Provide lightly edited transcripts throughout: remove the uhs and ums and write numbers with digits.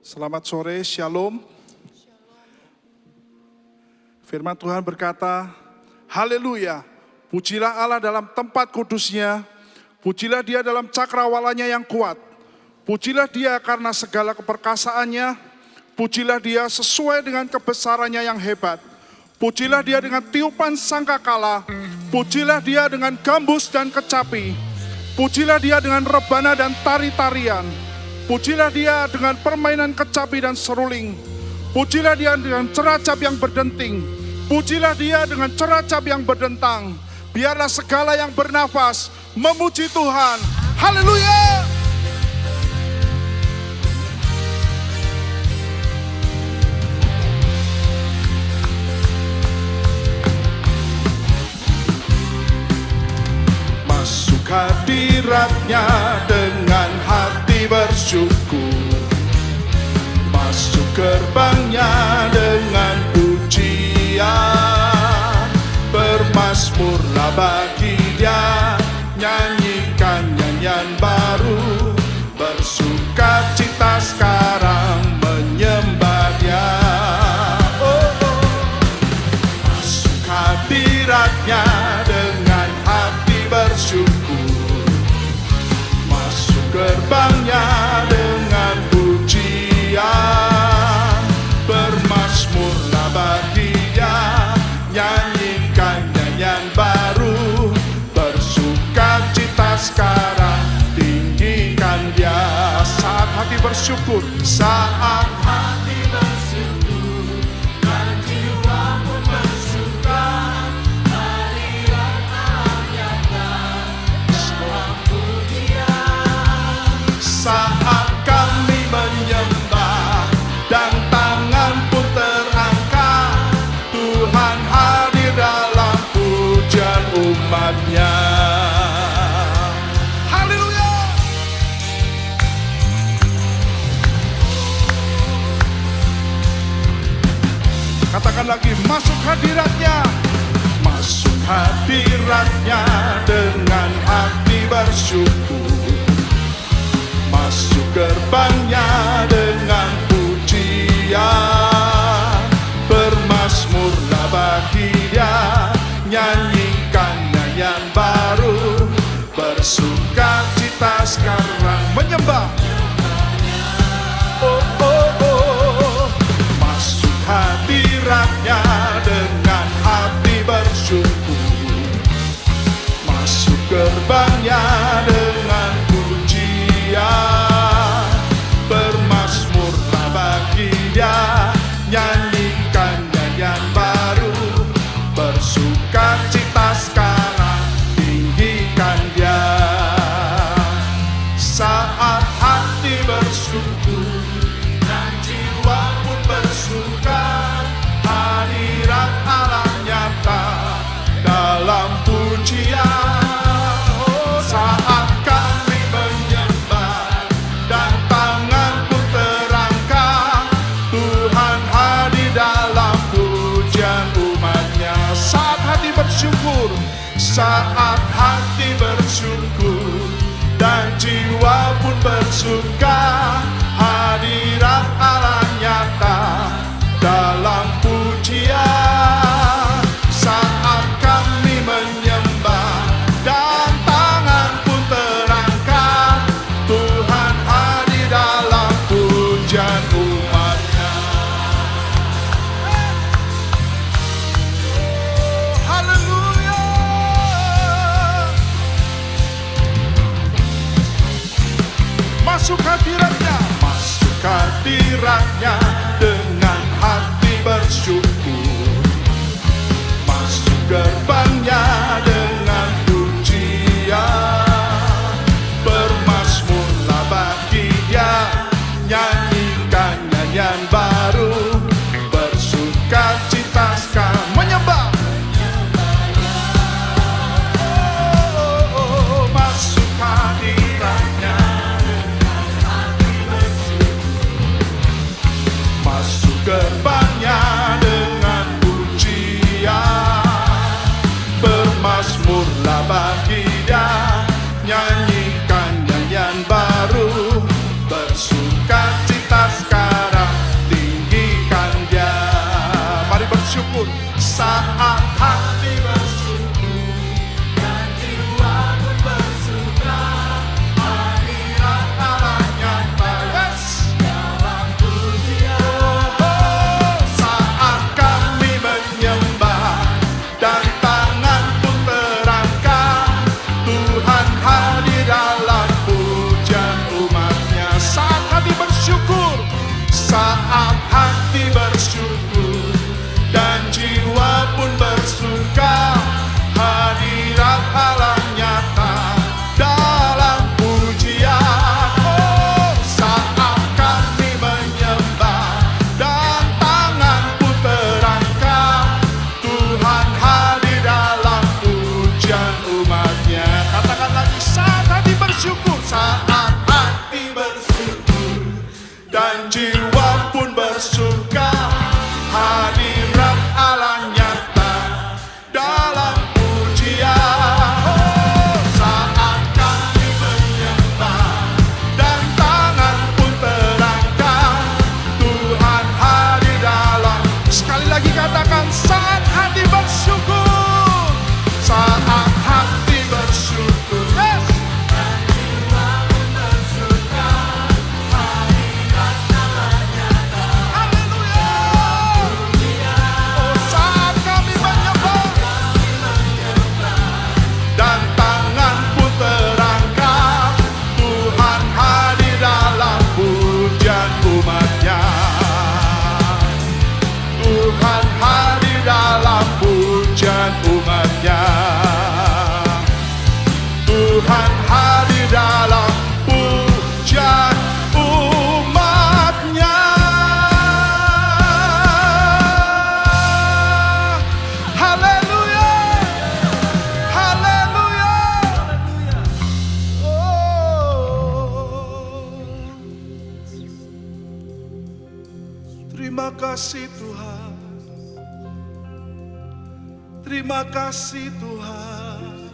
Selamat sore, Shalom. Firman Tuhan berkata, Haleluya, pujilah Allah dalam tempat kudusnya, pujilah Dia dalam cakrawalanya yang kuat, pujilah Dia karena segala keperkasaannya, pujilah Dia sesuai dengan kebesarannya yang hebat, pujilah Dia dengan tiupan sangkakala, pujilah Dia dengan gambus dan kecapi, pujilah Dia dengan rebana dan tari-tarian, pujilah Dia dengan permainan kecapi dan seruling. Pujilah Dia dengan ceracap yang berdenting. Pujilah Dia dengan ceracap yang berdentang. Biarlah segala yang bernafas memuji Tuhan. Haleluya! Masuk hadirat-Nya dengan hati bersyukur, masuk gerbang-Nya dengan pujian, bermazmurlah bagi Dia, nyanyikan nyanyian baru, bersukacita sekarang menyembah Dia. Masuk hadirat-Nya dengan hati bersyukur, masuk gerbang-Nya dengan pujian, bermazmurlah bagi Dia, nyanyikan nyanyian baru, bersukacita sekarang, tinggikan Dia. Saat hati bersyukur, saat hati bersyukur, dan jiwa pun bersuka, hadirat Allah nyata dalam pujian. Saat kami menyembah dan tangan pun terangkat, Tuhan hadir dalam pujian umat-Nya. Haleluya! Katakan lagi, masuk hadirat-Nya. Masuk hadirat-Nya dengan hati bersyukur, masuk gerbang-Nya dengan pujian, bermazmurlah bagi Dia, nyanyikan nyanyian baru, bersukacita sekarang menyembah. Oh, oh, oh. Masuk hadirat-Nya dengan hati bersyukur, masuk gerbang-Nya dengan pujian, bermazmurlah bagi Dia, nyanyikan nyanyian baru, bersukacita sekarang, tinggikan Dia. Saat hati bersyukur dan jiwa pun bersuka, hadirat Allah nyata dalam pujian. Oh, saat kami menyembah dan tangan pun terangkat, Tuhan hadir dalam pujian umat-Nya. Saat hati bersyukur, saat hati bersyukur dan jiwa pun bersuka, hadirat Allah nyata dalam pujian. Saat kami menyembah dan tangan pun terangkat, Tuhan hadir dalam pujian umat-Nya. Haleluya! Masuk hadirat-Nya, masuk hadirat-Nya dengan hati bersyukur, masuk gerbang-Nya dengan pujian, bermazmurlah bagi Dia, nyanyikan nyanyian baru, bersukacita sekarang menyembah. Oh, masuk hadirat-Nya, bersyukur, saat hati bersyukur dan jiwa pun bersuka, hadirat Allah nyata dalam pujian. Saat kami menyembah dan tangan pun terangkat, Tuhan hadir dalam pujian umatnya. Saat hati bersyukur, saat hati bersyukur dan jiwa pun bersuka, hadirat Allah nyata dalam pujian. Oh, saat kami menyembah dan tangan pun terangkat, Tuhan hadir dalam pujian umatnya. Katakan lagi, saat hati bersyukur, saat hati bersyukur dan jiwa pun bersuka, hadirat Allah nyata dalam pujian. Oh, saat kami menyembah dan tangan pun terangkat, Tuhan hadir dalam. Sekali lagi katakan, saat hati bersyukur, saat hati bersyukur, yes. Dan jiwa pun bersuka, hadirat Allah nyata. Haleluya. Oh, saat kami menyembah dan tangan pun terangkat, Tuhan hadir dalam pujian umatnya. Tuhan hadir dalam pujian umatnya. Tuhan hadir dalam pujian umatnya. Haleluya, haleluya. Oh, terima kasih Tuhan. Terima kasih Tuhan.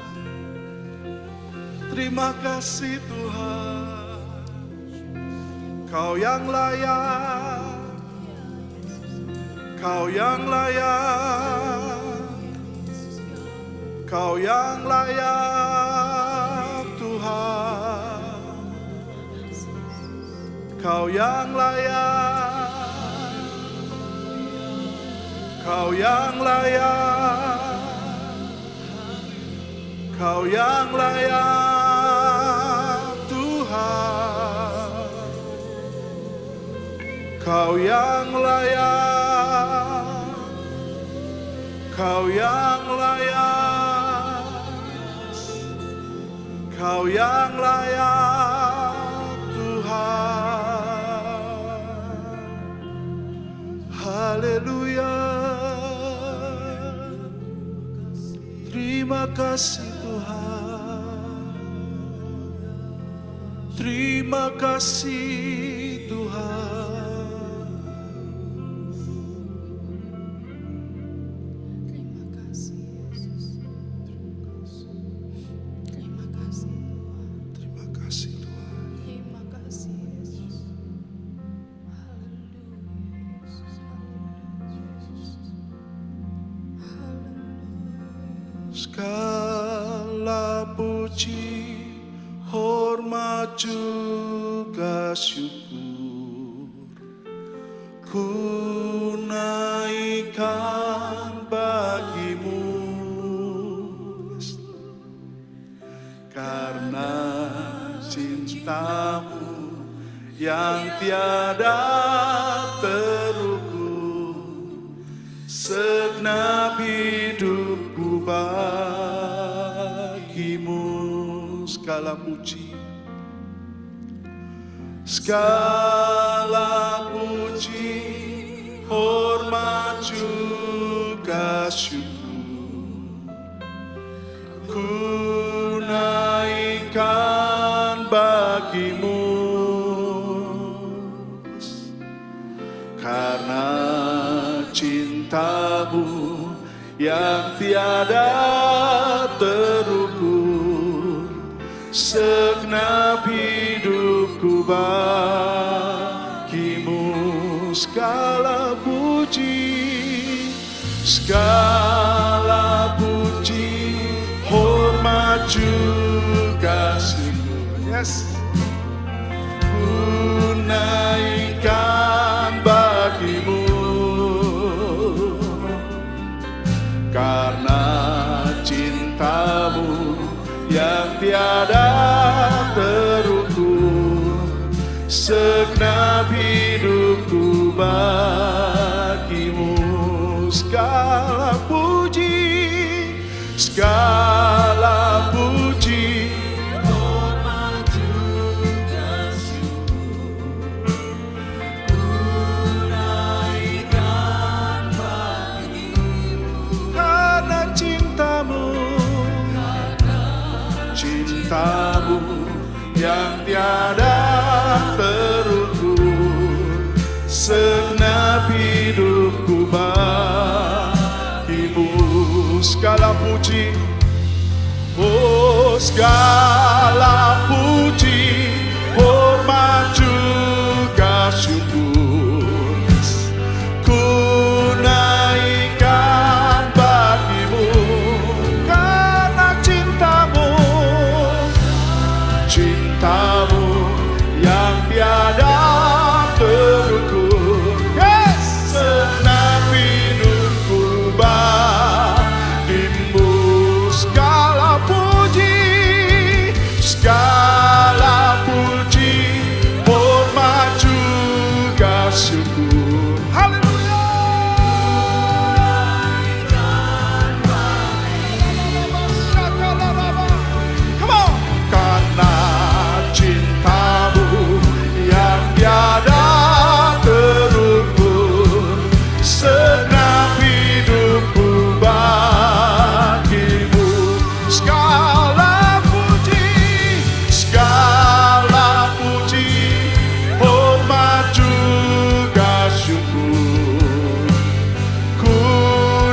Terima kasih Tuhan. Kau yang layak, Kau yang layak, Kau yang layak Tuhan. Kau yang layak, Kau yang layak, Kau yang layak Tuhan. Kau yang layak, Kau yang layak, Kau yang layak Tuhan. Haleluya. Terima kasih Tuhan. Terima kasih Tuhan. Terima kasih Yesus. Terima kasih Tuhan. Terima kasih Tuhan. Terima kasih Yesus. Haleluya Yesus. Haleluya Yesus. Haleluya. Segala puji, hormat juga syukur ku naikkan bagimu, karena cintamu yang tiada terukur, segenap hidupku bagimu. Segala puji, segala puji, hormat juga syukur ku naikkan bagimu, karena cintamu yang tiada terukur, segenap hidupku bagimu. Segala puji, segala puji, hormat juga syukur. Yes. Ku naikkan bagimu, karena cintamu yang tiada terukur, segenap hidupku bagimu. Segala puji, segala puji, hormat juga syukur, ku naikkan bagimu, karena cintamu yang tiada terukur, segenap hidupku bagimu. Segala puji, oh segala puji, hormat juga syukur, ku naikkan bagimu, karena cintamu yang tiada terukur. Yes! Segenap hidupku bagimu. Segala puji, hormat juga syukur. Haleluya. Come on. Karena cintamu yang tiada terukur, segenap hidupku bagimu. Segala puji, hormat juga syukur, ku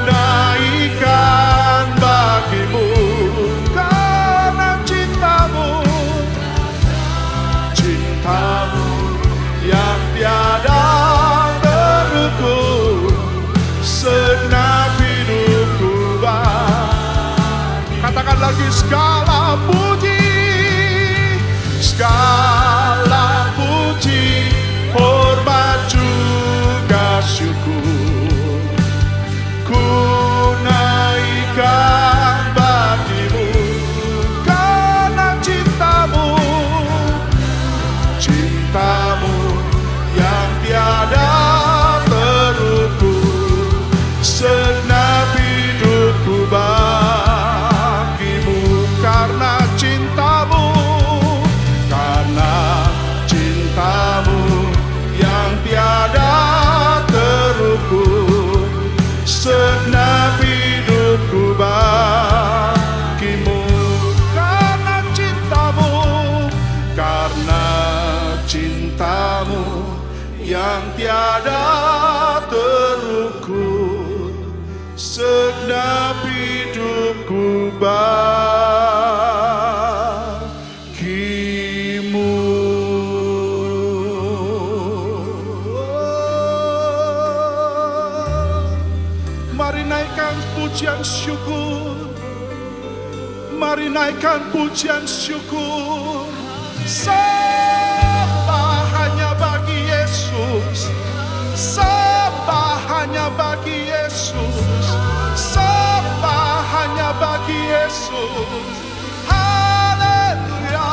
naikkan bagimu, karena cintamu yang tiada terukur, segenap hidupku bagimu. Katakan lagi, segala puji, hormat juga syukur, ku naikkan bagimu, karena cintamu yang tiada terukur, segenap hidupku bagimu, karena cintamu yang tiada terukur, segenap hidupku bagimu, karena cintamu yang tiada terukur, segenap hidupku bagimu. Mari naikkan pujian syukur, mari naikkan pujian syukur. Sembah hanya bagi Yesus, sembah hanya bagi Yesus, sembah hanya bagi Yesus. Haleluya.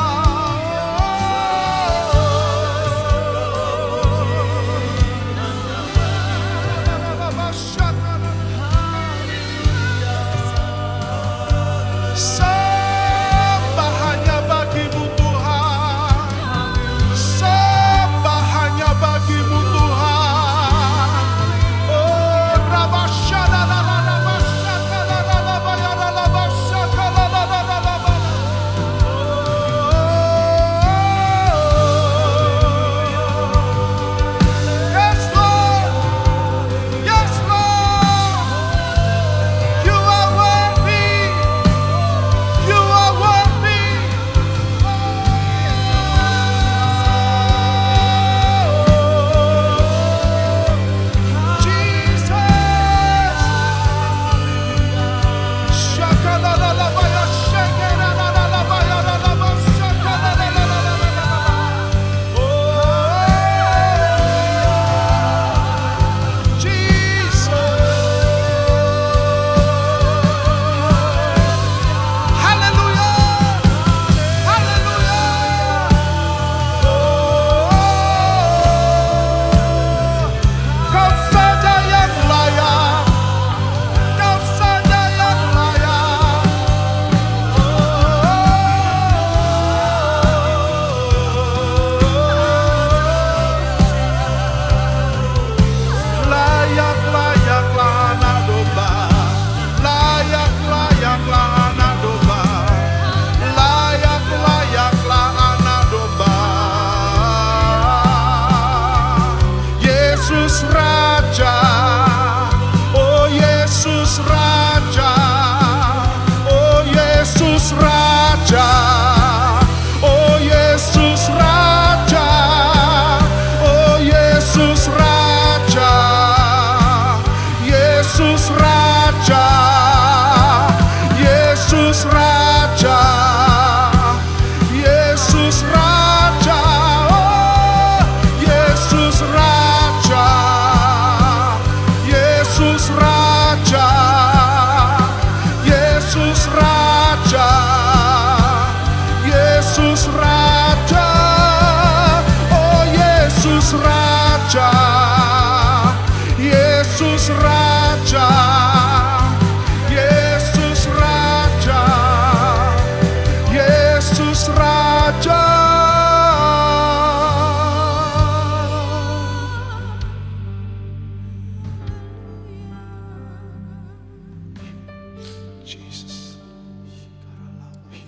Sembah hanya bagimu Tuhan,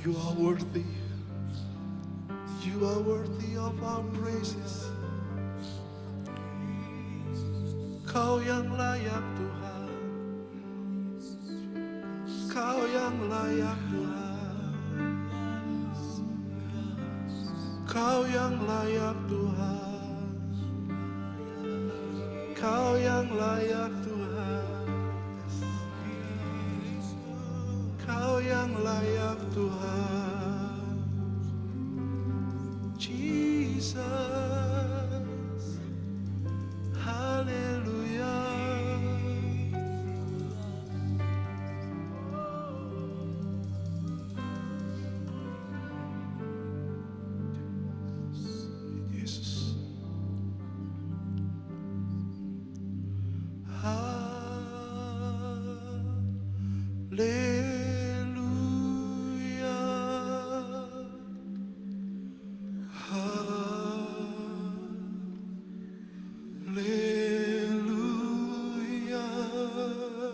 You are worthy. You are worthy of our praises. Kau yang layak Tuhan. Kau yang layak Tuhan. Kau yang layak Tuhan. Kau yang layak Tuhan. Kau yang layak Tuhan. Jesus. Haleluya. Yesus. Haleluya. Haleluya. Haleluya.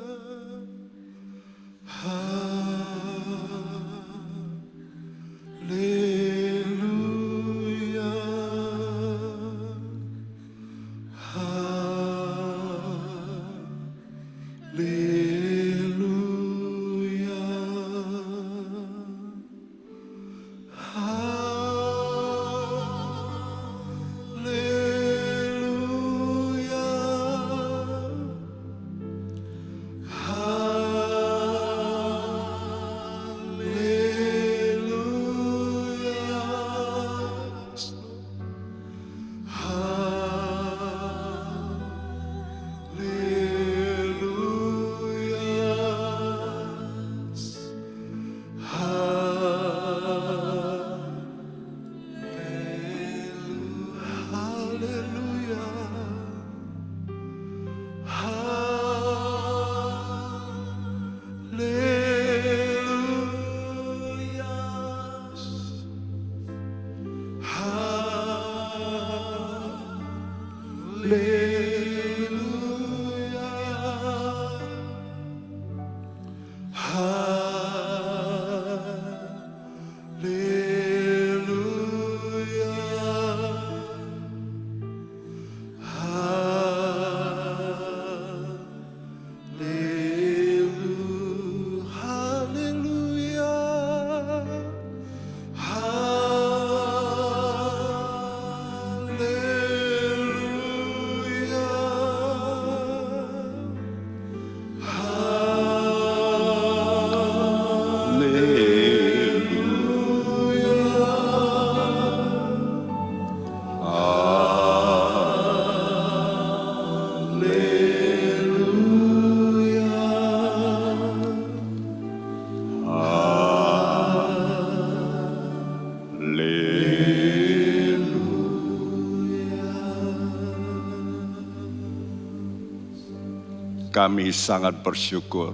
Kami sangat bersyukur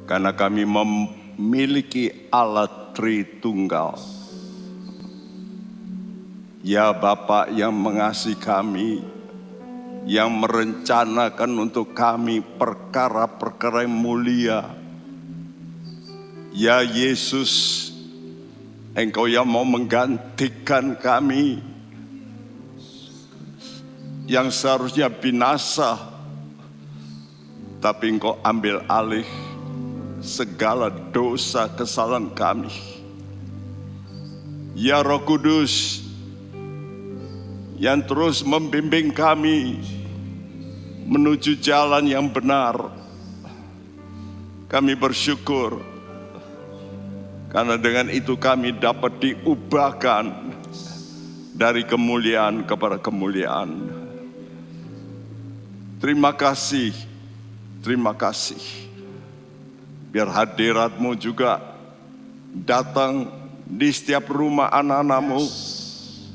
karena kami memiliki Allah Tritunggal. Ya Bapa yang mengasihi kami, yang merencanakan untuk kami perkara-perkara yang mulia. Ya Yesus, Engkau yang mau menggantikan kami yang seharusnya binasa, tapi Engkau ambil alih segala dosa kesalahan kami. Ya Roh Kudus yang terus membimbing kami menuju jalan yang benar, kami bersyukur karena dengan itu kami dapat diubahkan dari kemuliaan kepada kemuliaan. Terima kasih, terima kasih. Biar hadirat-Mu juga datang di setiap rumah anak-anak-Mu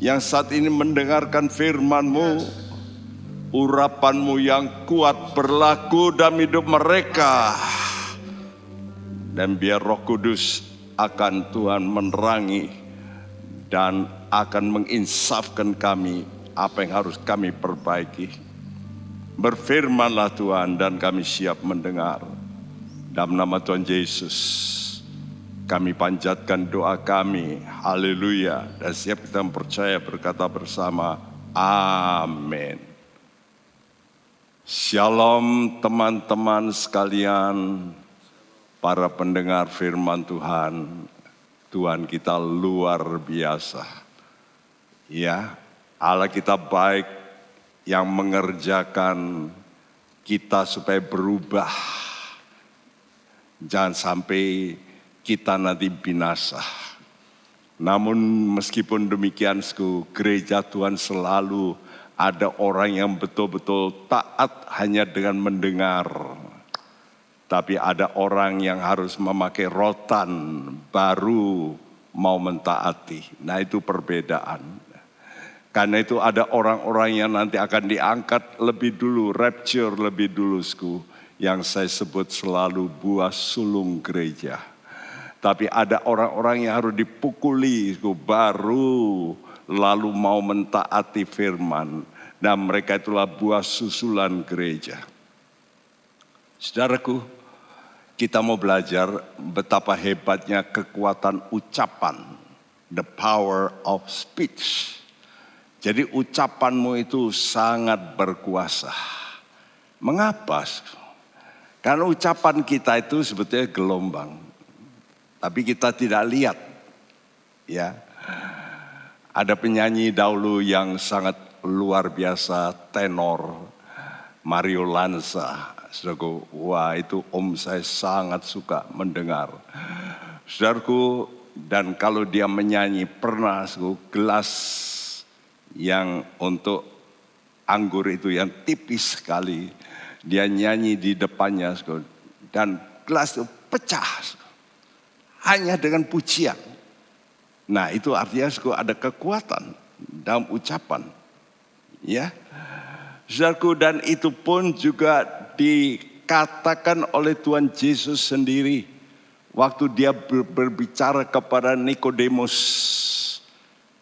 yang saat ini mendengarkan firman-Mu. Urapan-Mu yang kuat berlaku dalam hidup mereka. Dan biar Roh Kudus akan Tuhan menerangi dan akan menginsafkan kami apa yang harus kami perbaiki. Berfirmanlah Tuhan dan kami siap mendengar. Dalam nama Tuhan Yesus. Kami panjatkan doa kami, haleluya. Dan siap kita percaya berkata bersama, amin. Shalom teman-teman sekalian, para pendengar firman Tuhan. Tuhan kita luar biasa. Ya, Allah kita baik yang mengerjakan kita supaya berubah. Jangan sampai kita nanti binasa. Namun meskipun demikian, gereja Tuhan selalu ada orang yang betul-betul taat hanya dengan mendengar. Tapi ada orang yang harus memakai rotan baru mau mentaati. Nah itu perbedaan. Karena itu ada orang-orang yang nanti akan diangkat lebih dulu, rapture lebih dulu, yang saya sebut selalu buah sulung gereja. Tapi ada orang-orang yang harus dipukuli baru lalu mau mentaati firman. Dan mereka itulah buah susulan gereja. Saudaraku, kita mau belajar betapa hebatnya kekuatan ucapan. The power of speech. Jadi ucapanmu itu sangat berkuasa. Mengapa? Karena ucapan kita itu sebetulnya gelombang. Tapi kita tidak lihat. Ya. Ada penyanyi dahulu yang sangat luar biasa, tenor, Mario Lanza. Saudaraku, wah itu om saya sangat suka mendengar. Saudaraku, dan kalau dia menyanyi pernah gelas yang untuk anggur itu yang tipis sekali. Dia nyanyi di depannya dan gelas itu pecah. Hanya dengan pujian. Nah itu artinya ada kekuatan dalam ucapan. Ya, saudaraku, dan itu pun juga dikatakan oleh Tuhan Yesus sendiri. Waktu dia berbicara kepada Nikodemus.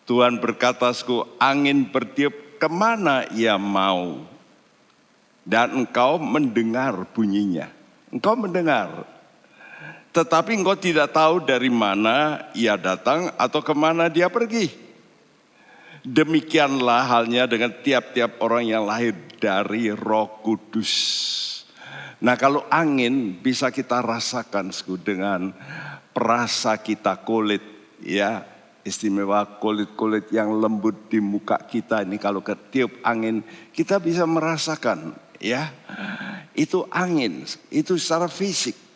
Tuhan berkata, angin bertiup kemana ia mau. Dan engkau mendengar bunyinya. Engkau mendengar. Tetapi engkau tidak tahu dari mana ia datang atau kemana dia pergi. Demikianlah halnya dengan tiap-tiap orang yang lahir dari Roh Kudus. Nah kalau angin bisa kita rasakan dengan perasa kita kulit. Ya, istimewa kulit-kulit yang lembut di muka kita ini kalau ketiup angin kita bisa merasakan. Ya, itu angin, itu secara fisik.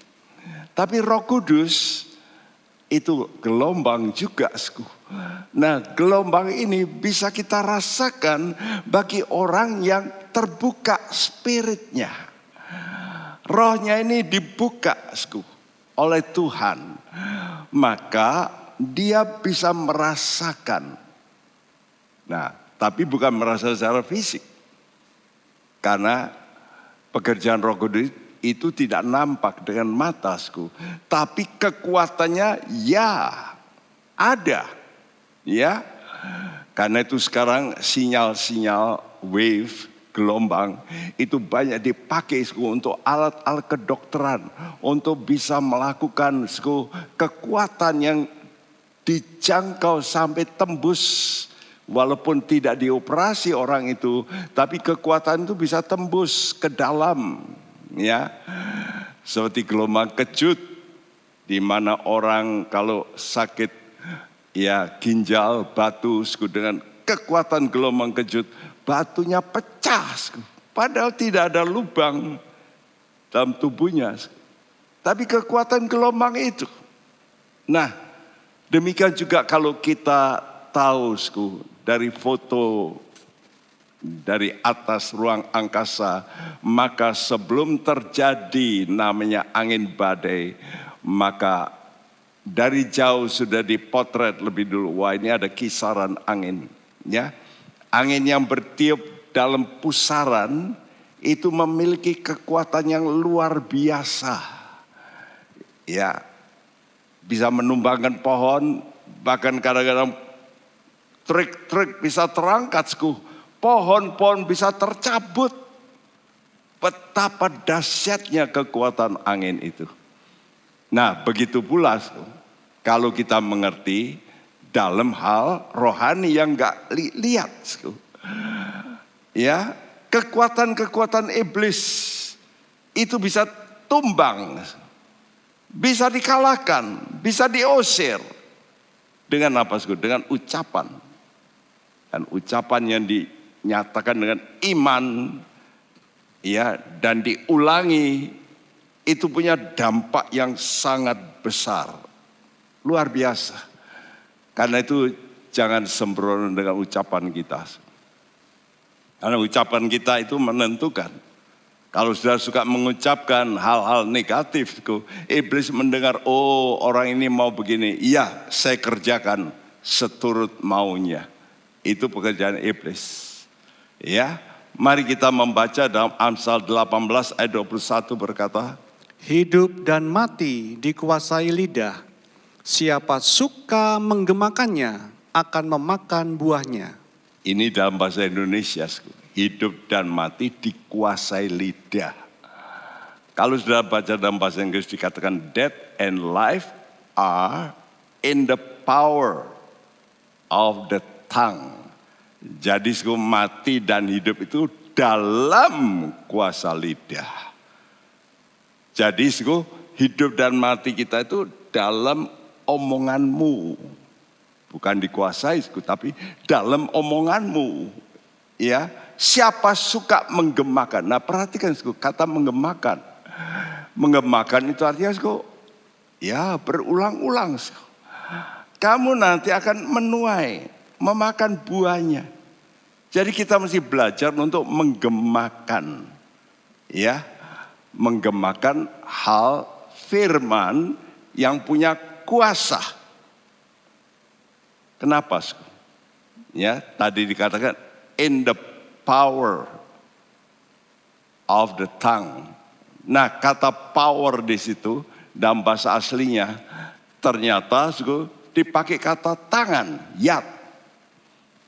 Tapi Roh Kudus itu gelombang juga. Nah gelombang ini bisa kita rasakan bagi orang yang terbuka spiritnya. Rohnya ini dibuka oleh Tuhan. Maka dia bisa merasakan. Nah tapi bukan merasa secara fisik. Karena pekerjaan Roh Kudus itu tidak nampak dengan matasku, tapi kekuatannya ya ada, ya. Karena itu sekarang sinyal-sinyal wave gelombang itu banyak dipakai untuk alat-alat kedokteran untuk bisa melakukan kekuatan yang dijangkau sampai tembus. Walaupun tidak dioperasi orang itu, tapi kekuatan itu bisa tembus ke dalam. Ya, seperti gelombang kejut, di mana orang kalau sakit ya ginjal, batu, dengan kekuatan gelombang kejut, batunya pecah, padahal tidak ada lubang dalam tubuhnya, tapi kekuatan gelombang itu. Nah, demikian juga kalau kita tahu dari foto dari atas ruang angkasa, maka sebelum terjadi namanya angin badai, maka dari jauh sudah dipotret lebih dulu. Wah ini ada kisaran angin, ya. Angin yang bertiup dalam pusaran itu memiliki kekuatan yang luar biasa, ya. Bisa menumbangkan pohon, bahkan kadang-kadang trik-trik bisa terangkat, pohon-pohon bisa tercabut. Betapa dahsyatnya kekuatan angin itu. Nah begitu pula Kalau kita mengerti dalam hal rohani yang gak lihat. Ya, kekuatan-kekuatan iblis itu bisa tumbang, bisa dikalahkan, bisa diusir. Dengan apa? Dengan ucapan. Dan ucapan yang dinyatakan dengan iman, ya, dan diulangi, itu punya dampak yang sangat besar. Luar biasa. Karena itu jangan sembrono dengan ucapan kita. Karena ucapan kita itu menentukan. Kalau sudah suka mengucapkan hal-hal negatif, iblis mendengar, oh orang ini mau begini. Iya, saya kerjakan seturut maunya. Itu pekerjaan iblis. Ya, mari kita membaca dalam Amsal 18 ayat 21 berkata, Hidup dan mati dikuasai lidah. Siapa suka menggemakannya akan memakan buahnya. ini dalam bahasa Indonesia, hidup dan mati dikuasai lidah. Kalau sudah baca dalam bahasa Inggris dikatakan death and life are in the power of the tongue. Jadi mati dan hidup itu dalam kuasa lidah. Jadi hidup dan mati kita itu dalam omonganmu. Bukan dikuasai, tapi dalam omonganmu. Ya, siapa suka menggemakan? Nah, perhatikan kata menggemakan. Menggemakan itu artinya ya berulang-ulang. Kamu nanti akan menuai, memakan buahnya. Jadi kita mesti belajar untuk menggemakan. Ya, menggemakan hal firman yang punya kuasa. Kenapa? Ya, tadi dikatakan in the power of the tongue. Nah, kata power di situ dalam bahasa aslinya ternyata dipakai kata tangan, yad.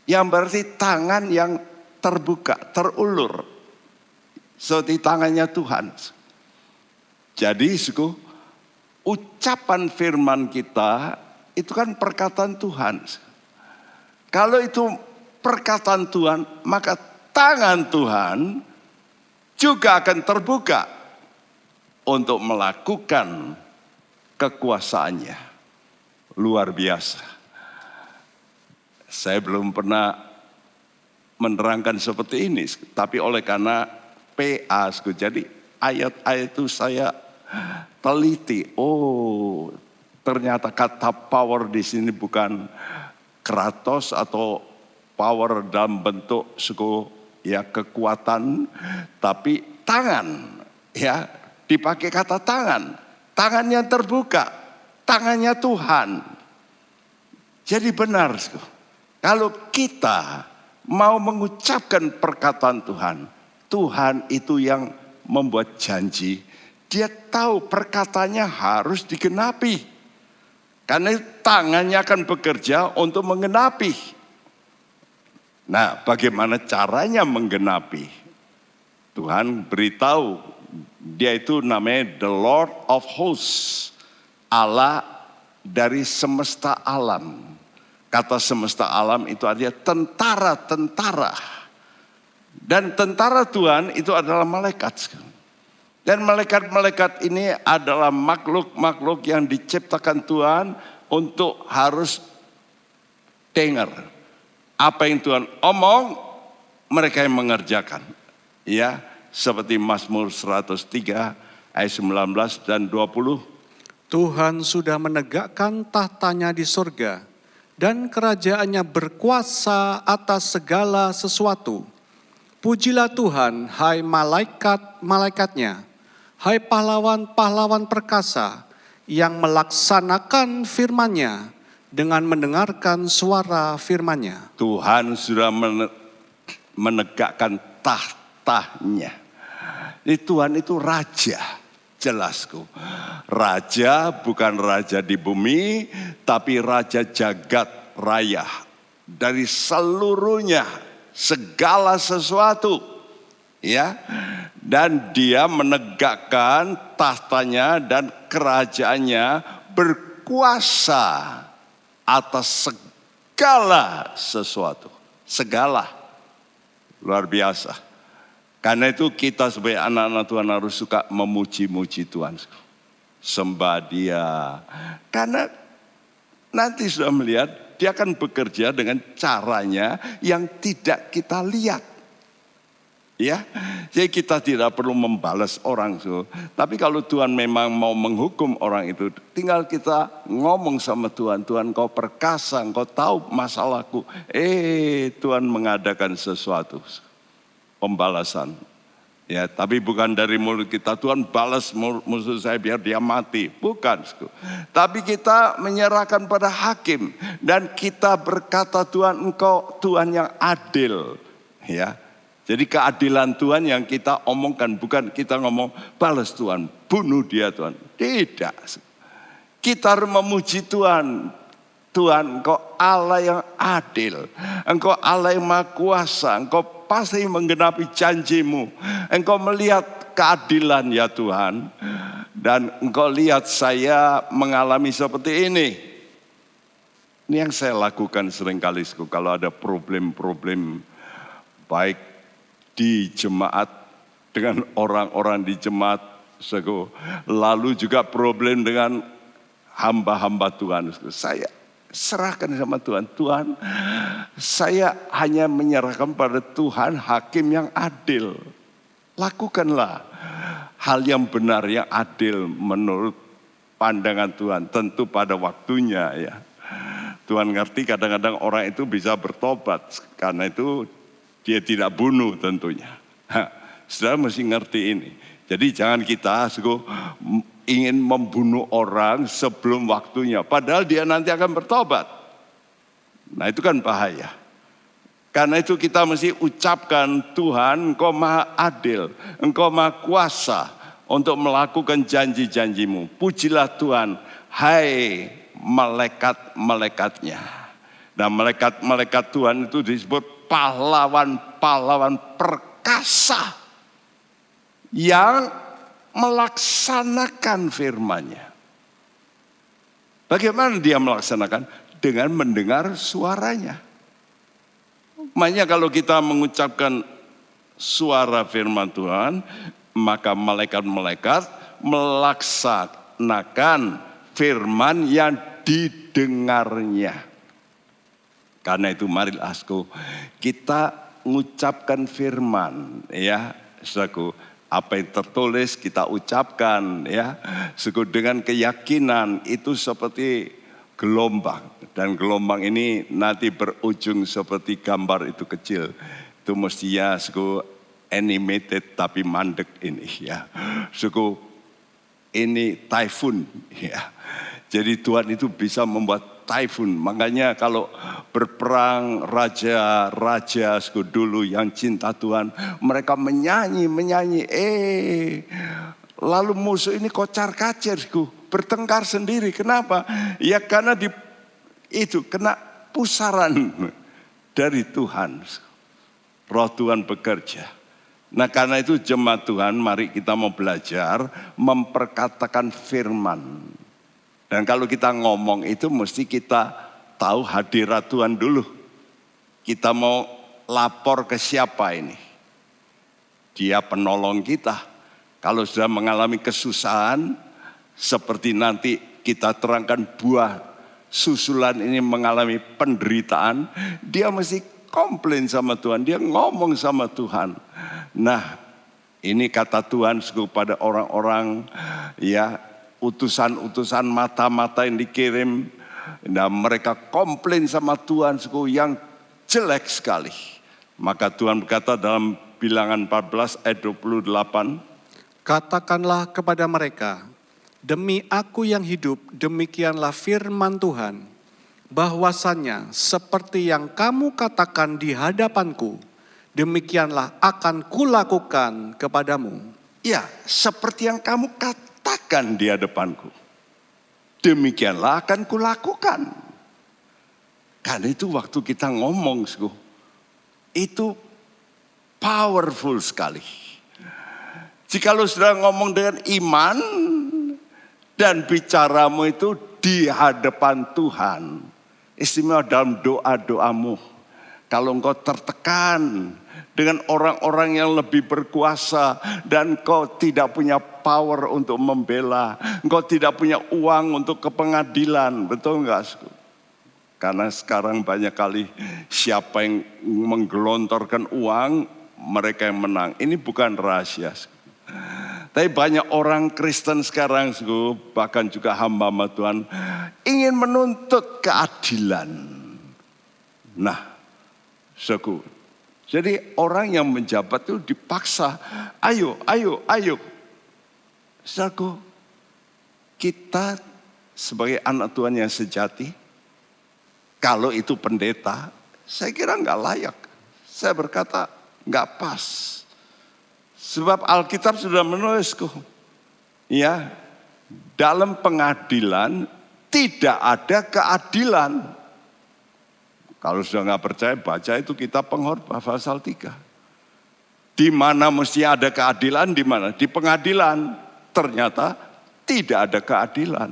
Yang berarti tangan yang terbuka, terulur. Seperti tangannya Tuhan. Jadi ucapan firman kita itu kan perkataan Tuhan. Kalau itu perkataan Tuhan, maka tangan Tuhan juga akan terbuka untuk melakukan kekuasaannya. Luar biasa. Saya belum pernah menerangkan seperti ini, tapi oleh karena PA, jadi ayat-ayat itu saya teliti. Oh, ternyata kata power di sini bukan kratos atau power dalam bentuk ya kekuatan, tapi tangan. Ya, dipakai kata tangan. Tangan yang terbuka, tangannya Tuhan. Jadi benar, kalau kita mau mengucapkan perkataan Tuhan, Tuhan itu yang membuat janji. Dia tahu perkataannya harus digenapi. Karena tangannya akan bekerja untuk menggenapi. Nah, bagaimana caranya menggenapi? Tuhan beritahu, dia itu namanya the Lord of Hosts. Allah dari semesta alam. Kata semesta alam itu artinya tentara-tentara. Dan tentara Tuhan itu adalah malaikat. Dan malaikat-malaikat ini adalah makhluk-makhluk yang diciptakan Tuhan untuk harus dengar. Apa yang Tuhan omong, mereka yang mengerjakan. Ya, seperti Mazmur 103 ayat 19 dan 20. Tuhan sudah menegakkan tahtanya di surga dan kerajaannya berkuasa atas segala sesuatu. Pujilah Tuhan, hai malaikat-malaikatnya. Hai pahlawan-pahlawan perkasa yang melaksanakan firman-Nya dengan mendengarkan suara firman-Nya. Tuhan sudah menegakkan tahtanya. Jadi Tuhan itu raja, jelasku. Raja bukan raja di bumi, tapi raja jagat raya. Dari seluruhnya, segala sesuatu. Ya, dan dia menegakkan tahtanya dan kerajaannya berkuasa atas segala sesuatu. Segala. Luar biasa. Karena itu kita sebagai anak-anak Tuhan harus suka memuji-muji Tuhan. Sembah Dia. Karena nanti sudah melihat Dia akan bekerja dengan caranya yang tidak kita lihat. Ya, jadi kita tidak perlu membalas orang. Tapi kalau Tuhan memang mau menghukum orang itu, tinggal kita ngomong sama Tuhan. Tuhan, Kau perkasa, Kau tahu masalahku. Tuhan mengadakan sesuatu, pembalasan. Ya, tapi bukan dari mulut kita, Tuhan balas musuh saya biar dia mati. Bukan. Tapi kita menyerahkan pada hakim. Dan kita berkata, Tuhan, Engkau Tuhan yang adil. Ya. Jadi keadilan Tuhan yang kita omongkan. Bukan kita ngomong, balas Tuhan, bunuh dia Tuhan. Tidak. Kita harus memuji Tuhan. Tuhan, Engkau Allah yang adil. Engkau Allah yang maha kuasa. Engkau pasti menggenapi janjimu. Engkau melihat keadilan ya Tuhan. Dan Engkau lihat saya mengalami seperti ini. Ini yang saya lakukan seringkali. Kalau ada problem-problem baik di jemaat dengan orang-orang di jemaat. Lalu juga problem dengan hamba-hamba Tuhan. Saya serahkan sama Tuhan. Tuhan, saya hanya menyerahkan pada Tuhan hakim yang adil. Lakukanlah hal yang benar, yang adil menurut pandangan Tuhan. Tentu pada waktunya ya. Tuhan ngerti kadang-kadang orang itu bisa bertobat. Karena itu dia tidak bunuh tentunya. Saudara mesti ngerti ini. Jadi jangan kita ingin membunuh orang sebelum waktunya. Padahal dia nanti akan bertobat. Nah itu kan bahaya. Karena itu kita mesti ucapkan, Tuhan Engkau maha adil. Engkau maha kuasa untuk melakukan janji-janjimu. Pujilah Tuhan, hai malaikat-malaikatnya. Dan malaikat-malaikat Tuhan itu disebut pahlawan-pahlawan perkasa yang melaksanakan firman-Nya. Bagaimana dia melaksanakan? Dengan mendengar suaranya. Makanya kalau kita mengucapkan suara firman Tuhan, maka malaikat-malaikat melaksanakan firman yang didengarnya. Karena itu marilah kita mengucapkan firman ya, saudaraku, apa yang tertulis kita ucapkan ya, dengan keyakinan itu seperti gelombang. Dan gelombang ini nanti berujung seperti gambar itu kecil. Itu mestinya animated tapi mandek ini ya. Ini typhoon ya. Jadi Tuhan itu bisa membuat typhoon. Makanya kalau berperang raja-raja dulu yang cinta Tuhan, mereka menyanyi. Lalu musuh ini kocar-kacir, bertengkar sendiri. Kenapa? Ya karena kena pusaran dari Tuhan. Roh Tuhan bekerja. Nah karena itu jemaat Tuhan, mari kita mau belajar memperkatakan firman. Dan kalau kita ngomong itu mesti kita tahu hadirat Tuhan dulu. Kita mau lapor ke siapa ini? Dia penolong kita. Kalau sudah mengalami kesusahan, seperti nanti kita terangkan buah susulan ini mengalami penderitaan, dia mesti komplain sama Tuhan, dia ngomong sama Tuhan. Nah, ini kata Tuhan kepada orang-orang ya, utusan-utusan mata-mata yang dikirim. Nah mereka komplain sama Tuhan yang jelek sekali. Maka Tuhan berkata dalam Bilangan 14 ayat 28. Katakanlah kepada mereka, demi aku yang hidup, demikianlah firman Tuhan, bahwasannya seperti yang kamu katakan di hadapanku, demikianlah akan kulakukan kepadamu. Ya, seperti yang kamu katakan di hadapanku, demikianlah akan kulakukan. Karena itu waktu kita ngomong, itu powerful sekali. Jika lu sudah ngomong dengan iman dan bicaramu itu di hadapan Tuhan. Istimewa dalam doa-doamu. Kalau engkau tertekan dengan orang-orang yang lebih berkuasa dan engkau tidak punya power untuk membela, engkau tidak punya uang untuk ke pengadilan, betul enggak? Karena sekarang banyak kali siapa yang menggelontorkan uang, mereka yang menang. Ini bukan rahasia. Tapi banyak orang Kristen sekarang, bahkan juga hamba-hamba Tuhan, ingin menuntut keadilan. Nah, jadi orang yang menjabat itu dipaksa, ayo. Saudaraku, kita sebagai anak Tuhan yang sejati, kalau itu pendeta, saya kira nggak layak. Saya berkata nggak pas. Sebab Alkitab sudah menulisku, ya, dalam pengadilan tidak ada keadilan. Kalau sudah nggak percaya, baca itu kitab Pengkhotbah pasal 3. Di mana mesti ada keadilan, di mana? Di pengadilan. Ternyata tidak ada keadilan.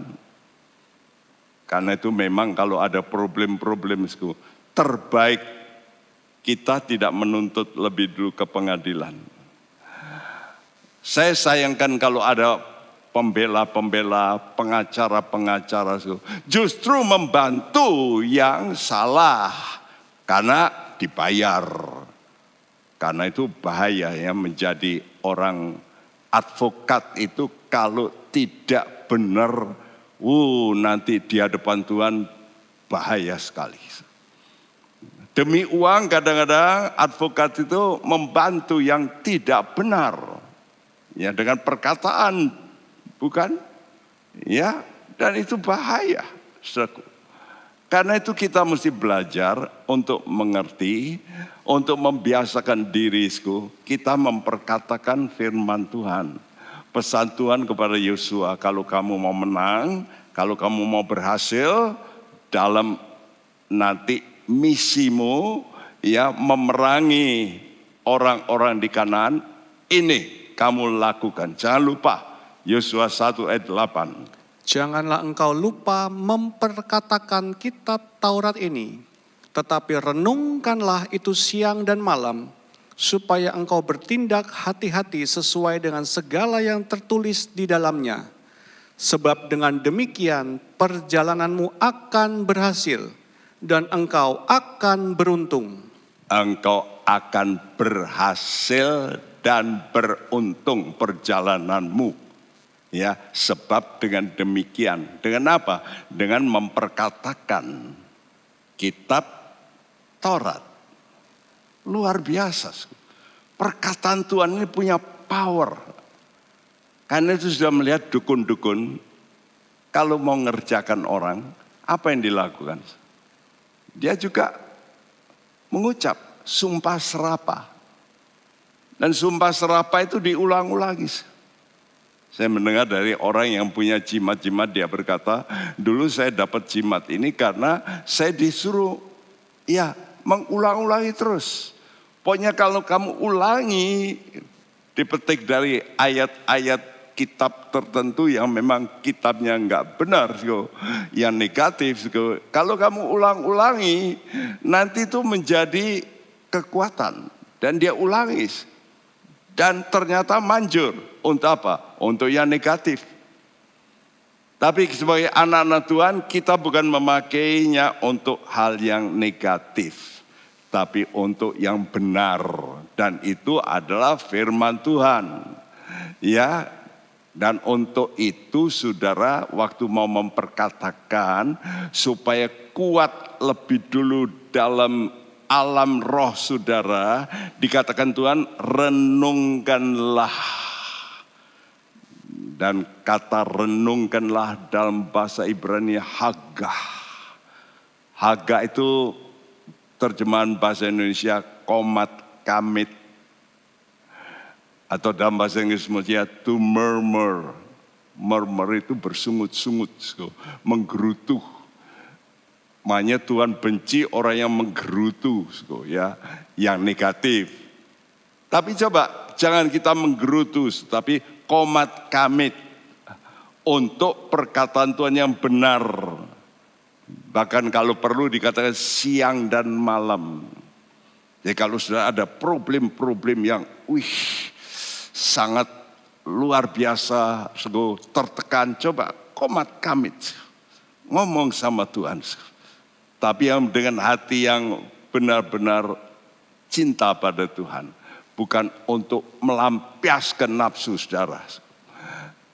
Karena itu memang kalau ada problem-problem itu, terbaik kita tidak menuntut lebih dulu ke pengadilan. Saya sayangkan kalau ada pembela-pembela, pengacara-pengacara justru membantu yang salah karena dibayar. Karena itu bahaya ya menjadi orang advokat itu kalau tidak benar, nanti di hadapan Tuhan bahaya sekali. Demi uang kadang-kadang advokat itu membantu yang tidak benar. Ya dengan perkataan, bukan? Ya, dan itu bahaya, saudaraku. Karena itu kita mesti belajar untuk mengerti, untuk membiasakan diri, kita memperkatakan firman Tuhan. Pesan Tuhan kepada Yosua, kalau kamu mau menang, kalau kamu mau berhasil dalam nanti misimu, ya memerangi orang-orang di Kanaan, ini kamu lakukan. Jangan lupa Yosua 1 ayat 8. Janganlah engkau lupa memperkatakan kitab Taurat ini, tetapi renungkanlah itu siang dan malam, supaya engkau bertindak hati-hati sesuai dengan segala yang tertulis di dalamnya. Sebab dengan demikian perjalananmu akan berhasil dan engkau akan beruntung. Engkau akan berhasil dan beruntung perjalananmu. Ya, sebab dengan demikian, dengan apa? Dengan memperkatakan kitab Taurat. Luar biasa. Perkataan Tuhan ini punya power. Karena itu sudah melihat dukun-dukun, kalau mau ngerjakan orang, apa yang dilakukan? Dia juga mengucap sumpah serapah. Dan sumpah serapah itu diulang-ulangi. Saya mendengar dari orang yang punya jimat-jimat, dia berkata, dulu saya dapat jimat ini karena saya disuruh mengulang-ulangi terus. Pokoknya kalau kamu ulangi, dipetik dari ayat-ayat kitab tertentu yang memang kitabnya enggak benar, yang negatif. Kalau kamu ulang-ulangi, nanti itu menjadi kekuatan. Dan dia ulangi. Dan ternyata manjur. Untuk apa? Untuk yang negatif. Tapi sebagai anak-anak Tuhan, kita bukan memakainya untuk hal yang negatif. Tapi untuk yang benar. Dan itu adalah firman Tuhan. Ya. Dan untuk itu saudara, waktu mau memperkatakan, supaya kuat lebih dulu dalam alam roh saudara, dikatakan Tuhan, renungkanlah. Dan kata renungkanlah dalam bahasa Ibrani Haggah. Haggah itu terjemahan bahasa Indonesia komat kamit. Atau dalam bahasa Inggris to murmur. Murmur itu bersungut-sungut, menggerutu. Makanya Tuhan benci orang yang menggerutu, ya, yang negatif. Tapi coba, jangan kita menggerutu, tapi komat kamit. untuk perkataan Tuhan yang benar. Bahkan kalau perlu dikatakan siang dan malam. Jadi kalau sudah ada problem-problem yang sangat luar biasa, tertekan, coba komat kamit, ngomong sama Tuhan. Tapi yang dengan hati yang benar-benar cinta pada Tuhan. Bukan untuk melampiaskan nafsu saudara.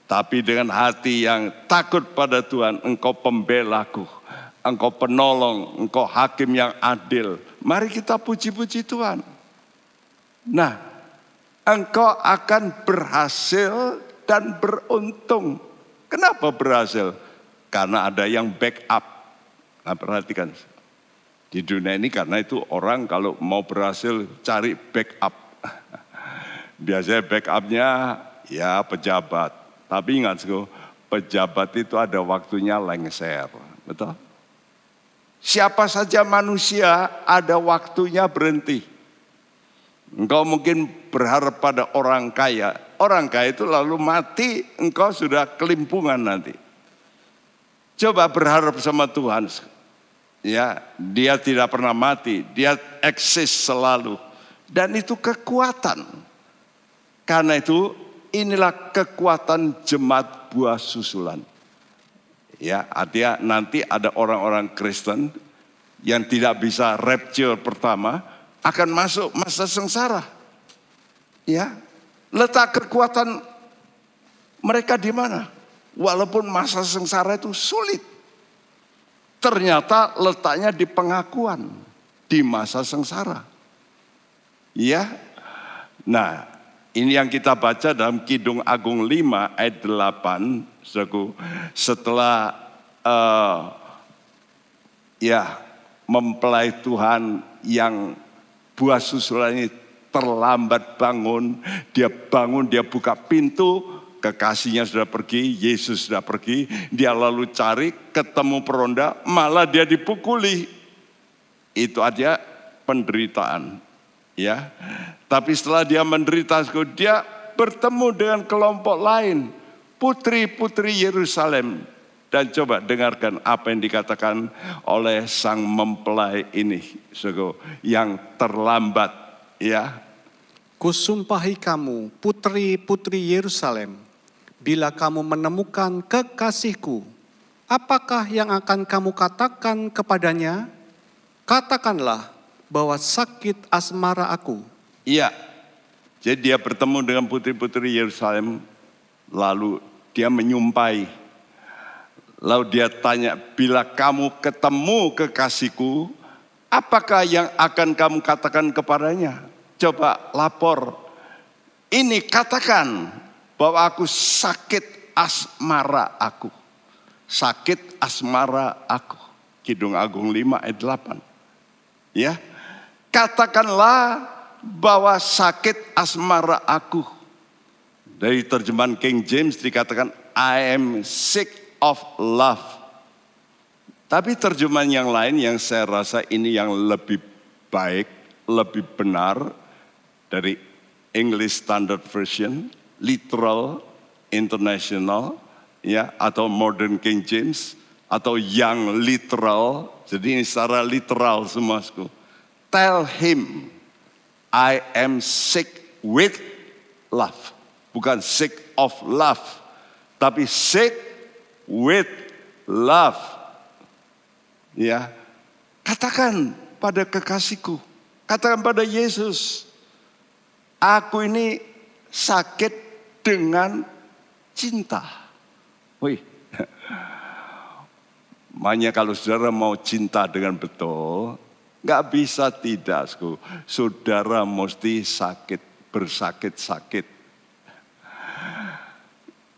Tapi dengan hati yang takut pada Tuhan, engkau pembelaku, engkau penolong, engkau hakim yang adil. Mari kita puji-puji Tuhan. Nah, engkau akan berhasil dan beruntung. Kenapa berhasil? Karena ada yang backup. Nah, perhatikan. Di dunia ini karena itu orang kalau mau berhasil cari backup. Biasanya backupnya ya pejabat. Tapi ingat, pejabat itu ada waktunya lengser. Betul? Siapa saja manusia ada waktunya berhenti. Engkau mungkin berharap pada orang kaya. Orang kaya itu lalu mati, engkau sudah kelimpungan nanti. Coba berharap sama Tuhan. Ya, dia tidak pernah mati, dia eksis selalu. Dan itu kekuatan. Karena itu inilah kekuatan jemaat buah susulan. Ya, artinya nanti ada orang-orang Kristen yang tidak bisa rapture pertama akan masuk masa sengsara. Ya, letak kekuatan mereka di mana? Walaupun masa sengsara itu sulit. Ternyata letaknya di pengakuan di masa sengsara. Ya. Nah, ini yang kita baca dalam Kidung Agung 5 ayat 8, saudaraku. Setelah mempelai Tuhan yang buah susulan ini terlambat bangun, dia buka pintu, kekasihnya sudah pergi, Yesus sudah pergi, dia lalu cari, ketemu peronda, malah dia dipukuli. Itu aja penderitaan. Ya, tapi setelah dia menderita, dia bertemu dengan kelompok lain, putri-putri Yerusalem. Dan coba dengarkan apa yang dikatakan oleh sang mempelai ini, yang terlambat. Ya, Kusumpahi kamu, putri-putri Yerusalem, bila kamu menemukan kekasihku, apakah yang akan kamu katakan kepadanya? Katakanlah bahwa sakit asmara aku. Iya, jadi dia bertemu dengan putri-putri Yerusalem, lalu dia menyumpai. Lalu dia tanya, bila kamu ketemu kekasihku, apakah yang akan kamu katakan kepadanya? Coba lapor. Ini katakan bahwa aku sakit asmara aku. Sakit asmara aku. Kidung Agung 5 ayat 8. Ya. Katakanlah bahwa sakit asmara aku. Dari terjemahan King James dikatakan I am sick of love. Tapi terjemahan yang lain yang saya rasa ini yang lebih baik, lebih benar dari English Standard Version, Literal International, ya, atau Modern King James, atau Young Literal. Jadi ini secara literal semuaku. Tell him, I am sick with love. Bukan sick of love, tapi sick with love. Ya, katakan pada kekasihku, katakan pada Yesus, aku ini sakit dengan cinta. Wih, makanya kalau saudara mau cinta dengan betul, gak bisa tidak, saudara mesti bersakit-sakit.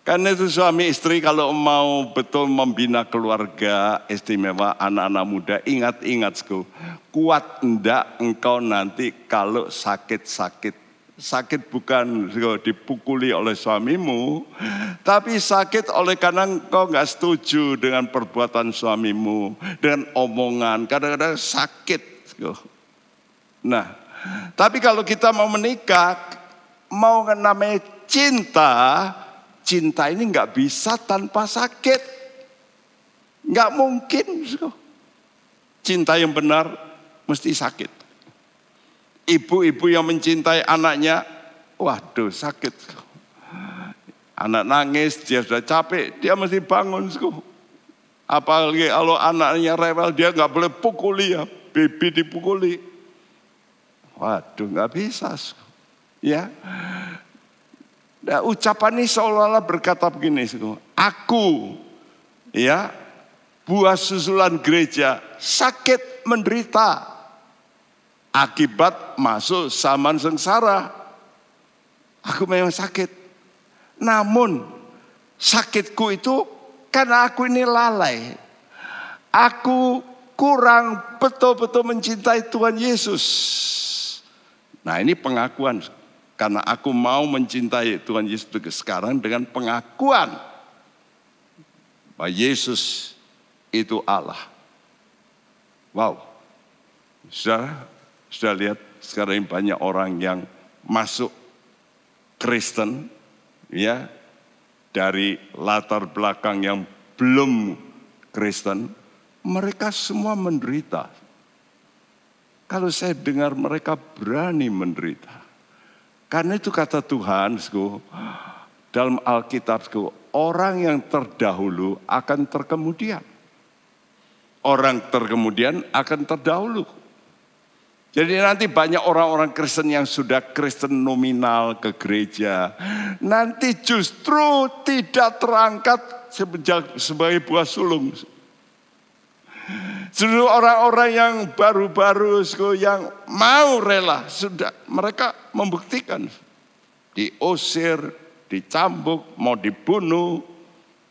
Karena itu suami istri kalau mau betul membina keluarga istimewa anak-anak muda, ingat-ingat, kuat enggak engkau nanti kalau sakit-sakit. Sakit bukan dipukuli oleh suamimu, tapi sakit oleh karena engkau gak setuju dengan perbuatan suamimu, dengan omongan, kadang-kadang sakit. Nah, tapi kalau kita mau menikah, mau namanya cinta, cinta ini nggak bisa tanpa sakit. Nggak mungkin. Cinta yang benar mesti sakit. Ibu-ibu yang mencintai anaknya, waduh sakit. Anak nangis, dia sudah capek, dia mesti bangun. Apalagi kalau anaknya rewel, dia nggak boleh pukuli ya, baby dipukuli. Waduh, nggak bisa. Ya, nah, ucapan ini seolah-olah berkata begini, aku, ya, buah susulan gereja, sakit menderita akibat masuk zaman sengsara. Aku memang sakit. Namun sakitku itu karena aku ini lalai. Aku kurang betul-betul mencintai Tuhan Yesus. Nah ini pengakuan. Karena aku mau mencintai Tuhan Yesus sekarang dengan pengakuan bahwa Yesus itu Allah. Wow. Sudah lihat sekarang ini banyak orang yang masuk Kristen, ya, dari latar belakang yang belum Kristen, mereka semua menderita. Kalau saya dengar mereka berani menderita. Karena itu kata Tuhan, dalam Alkitab, orang yang terdahulu akan terkemudian. Orang terkemudian akan terdahulu. Jadi nanti banyak orang-orang Kristen yang sudah Kristen nominal ke gereja. Nanti justru tidak terangkat sebagai buah sulung. Justru orang-orang yang baru-baru yang mau rela, sudah mereka membuktikan. Diusir, dicambuk, mau dibunuh.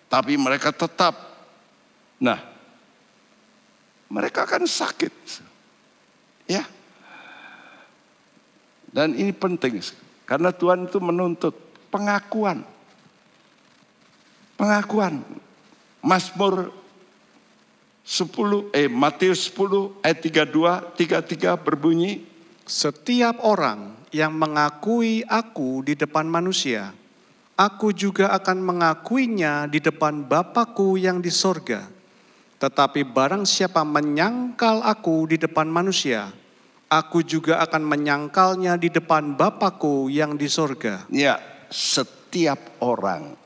Tapi mereka tetap. Nah, mereka akan sakit. Ya. Dan ini penting, karena Tuhan itu menuntut pengakuan. Pengakuan. Mazmur Matius 10 ayat 32, 33 berbunyi. Setiap orang yang mengakui aku di depan manusia, aku juga akan mengakuinya di depan Bapa-Ku yang di sorga. Tetapi barang siapa menyangkal aku di depan manusia, aku juga akan menyangkalnya di depan Bapa-Ku yang di sorga. Ya, setiap orang.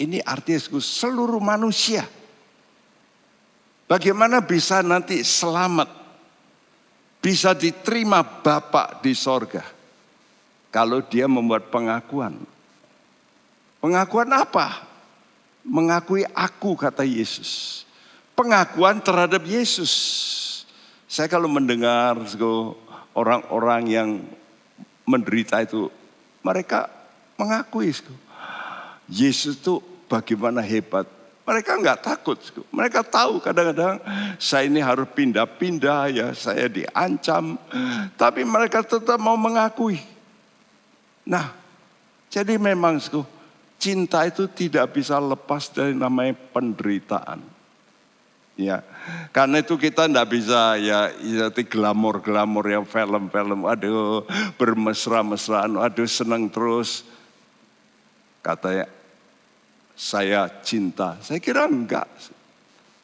Ini artinya seluruh manusia. Bagaimana bisa nanti selamat, bisa diterima Bapa di sorga, kalau dia membuat pengakuan. Pengakuan apa? Mengakui aku, kata Yesus. Pengakuan terhadap Yesus. Saya kalau mendengar orang-orang yang menderita itu, mereka mengakui Yesus itu bagaimana hebat. Mereka nggak takut. Mereka tahu kadang-kadang saya ini harus pindah-pindah, ya, saya diancam. Tapi mereka tetap mau mengakui. Nah, jadi memang cinta itu tidak bisa lepas dari namanya penderitaan. Ya, karena itu kita nggak bisa ya glamor-glamor yang film-film, aduh bermesra-mesraan, aduh senang terus. Katanya, saya cinta. Saya kira enggak.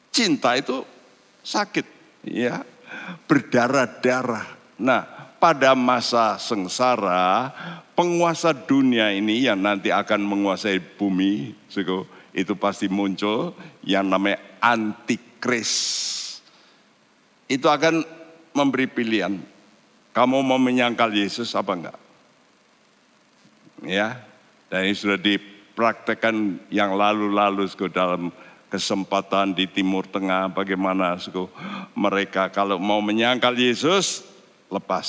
Cinta itu sakit, ya, berdarah-darah. Nah, pada masa sengsara, penguasa dunia ini yang nanti akan menguasai bumi, itu pasti muncul yang namanya antikris. Itu akan memberi pilihan. Kamu mau menyangkal Yesus apa enggak? Ya, dan ini sudah dipraktekkan yang lalu-lalu dalam kesempatan di Timur Tengah, bagaimana mereka kalau mau menyangkal Yesus lepas.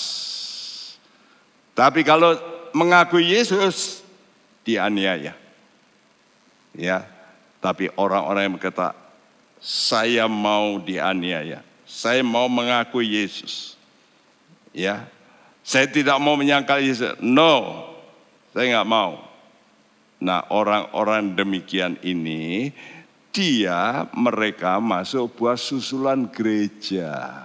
Tapi kalau mengakui Yesus dianiaya. Ya, tapi orang-orang yang berkata, saya mau dianiaya, saya mau mengakui Yesus. Ya, saya tidak mau menyangkal Yesus. No, saya nggak mau. Nah, orang-orang demikian ini, mereka masuk buah susulan gereja.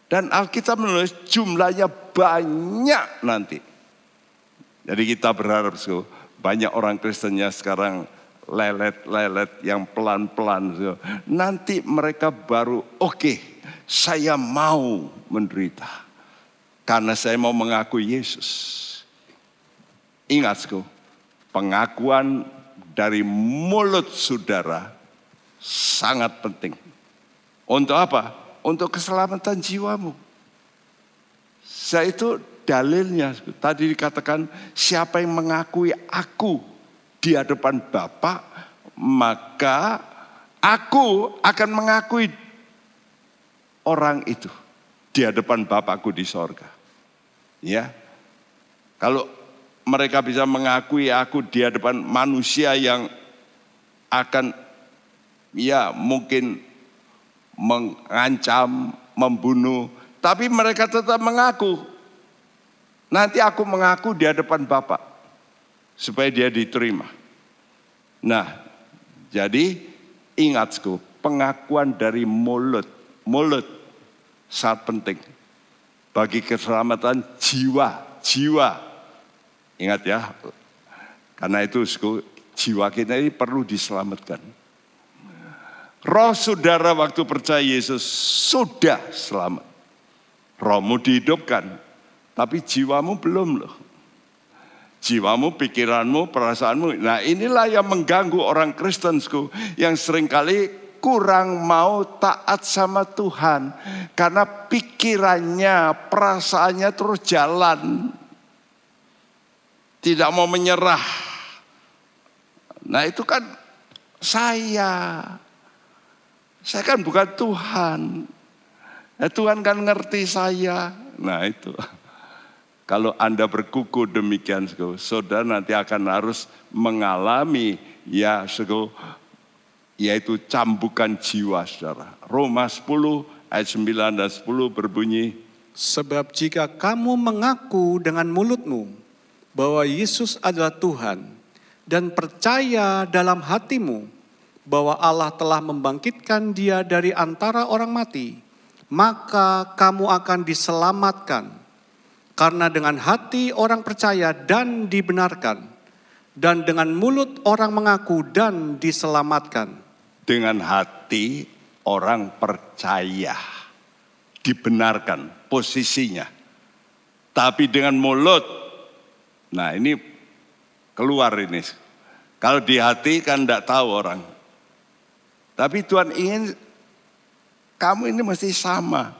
Dan Alkitab menulis jumlahnya banyak nanti. Jadi kita berharap Banyak orang Kristennya sekarang lelet-lelet yang pelan-pelan. Nanti mereka baru oke, saya mau menderita. Karena saya mau mengakui Yesus. Ingat, pengakuan dari mulut saudara sangat penting. Untuk apa? Untuk keselamatan jiwamu. Saya itu dalilnya. Tadi dikatakan siapa yang mengakui aku di hadapan Bapa, maka aku akan mengakui orang itu di hadapan Bapakku di sorga. Ya, kalau mereka bisa mengakui aku di hadapan manusia yang akan ya mungkin mengancam, membunuh, tapi mereka tetap mengaku. Nanti aku mengaku di hadapan Bapa supaya dia diterima. Nah, jadi ingat, pengakuan dari mulut sangat penting bagi keselamatan jiwa. Ingat ya, karena itu jiwa kita ini perlu diselamatkan. Roh saudara waktu percaya Yesus sudah selamat. Rohmu dihidupkan, tapi jiwamu belum loh. Jiwamu, pikiranmu, perasaanmu. Nah inilah yang mengganggu orang Kristen yang seringkali kurang mau taat sama Tuhan. Karena pikirannya, perasaannya terus jalan. Tidak mau menyerah. Nah itu kan saya kan bukan Tuhan. Nah, Tuhan kan ngerti saya. Nah itu. Kalau Anda berkuku demikian, saudara nanti akan harus mengalami yaitu cambukan jiwa, saudara. Roma 10 ayat 9 dan 10 berbunyi. Sebab jika kamu mengaku dengan mulutmu bahwa Yesus adalah Tuhan dan percaya dalam hatimu bahwa Allah telah membangkitkan dia dari antara orang mati, maka kamu akan diselamatkan. Karena dengan hati orang percaya dan dibenarkan, dan dengan mulut orang mengaku dan diselamatkan. Dengan hati orang percaya, dibenarkan posisinya. Tapi dengan mulut, nah ini keluar ini. Kalau di hati kan tidak tahu orang. Tapi Tuhan ingin kamu ini mesti sama.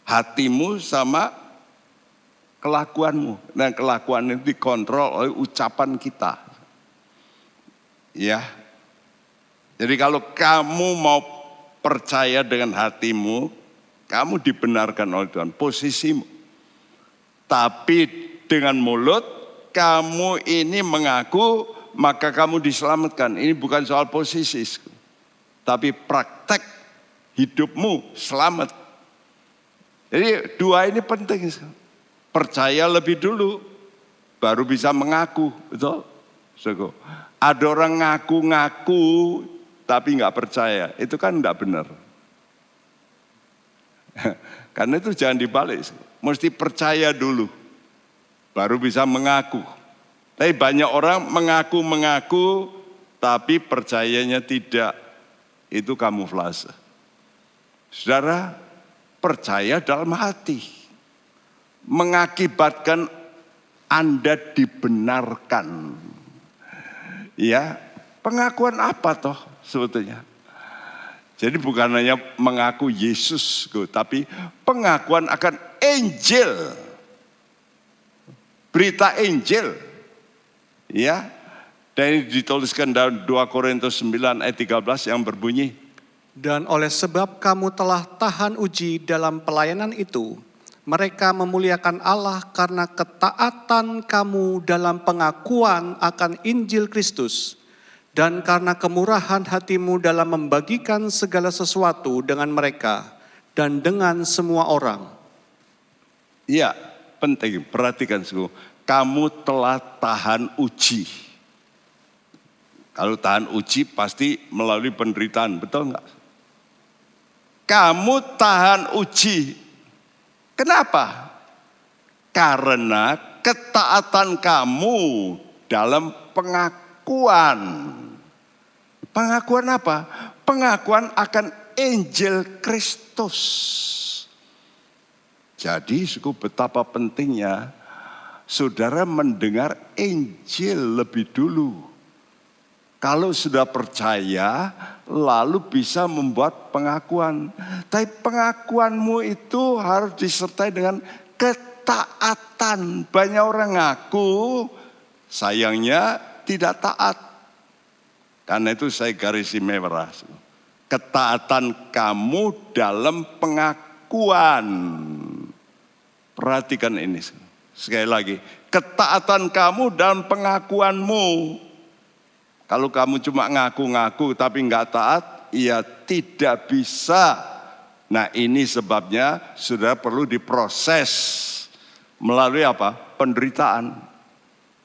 Hatimu sama kelakuanmu. Dan kelakuan itu dikontrol oleh ucapan kita. Ya. Jadi kalau kamu mau percaya dengan hatimu, kamu dibenarkan oleh Tuhan, posisimu. Tapi dengan mulut, kamu ini mengaku, maka kamu diselamatkan. Ini bukan soal posisi, tapi praktek hidupmu selamat. Jadi dua ini penting. Percaya lebih dulu, baru bisa mengaku, betul? Ada orang ngaku-ngaku, tapi nggak percaya. Itu kan nggak benar. Karena itu jangan dibalik. Mesti percaya dulu, baru bisa mengaku. Tapi banyak orang mengaku-mengaku, tapi percayanya tidak. Itu kamuflase. Saudara, percaya dalam hati. Mengakibatkan Anda dibenarkan. Ya, pengakuan apa toh sebetulnya? Jadi bukan hanya mengaku Yesus, tapi pengakuan akan Injil. Berita Injil. Ya. Dan ini dituliskan dalam 2 Korintus 9 ayat 13 yang berbunyi. Dan oleh sebab kamu telah tahan uji dalam pelayanan itu, mereka memuliakan Allah karena ketaatan kamu dalam pengakuan akan Injil Kristus dan karena kemurahan hatimu dalam membagikan segala sesuatu dengan mereka dan dengan semua orang. Iya, penting. Perhatikan, kamu telah tahan uji. Kalau tahan uji pasti melalui penderitaan, betul enggak? Kamu tahan uji. Kenapa? Karena ketaatan kamu dalam pengakuan. Pengakuan apa? Pengakuan akan Injil Kristus. Jadi betapa pentingnya saudara mendengar Injil lebih dulu. Kalau sudah percaya, lalu bisa membuat pengakuan. Tapi pengakuanmu itu harus disertai dengan ketaatan. Banyak orang ngaku, sayangnya tidak taat. Karena itu saya garisi merah. Ketaatan kamu dalam pengakuan. Perhatikan ini. Sekali lagi, ketaatan kamu dalam pengakuanmu. Kalau kamu cuma ngaku-ngaku tapi nggak taat, ya tidak bisa. Nah ini sebabnya sudah perlu diproses melalui apa? Penderitaan.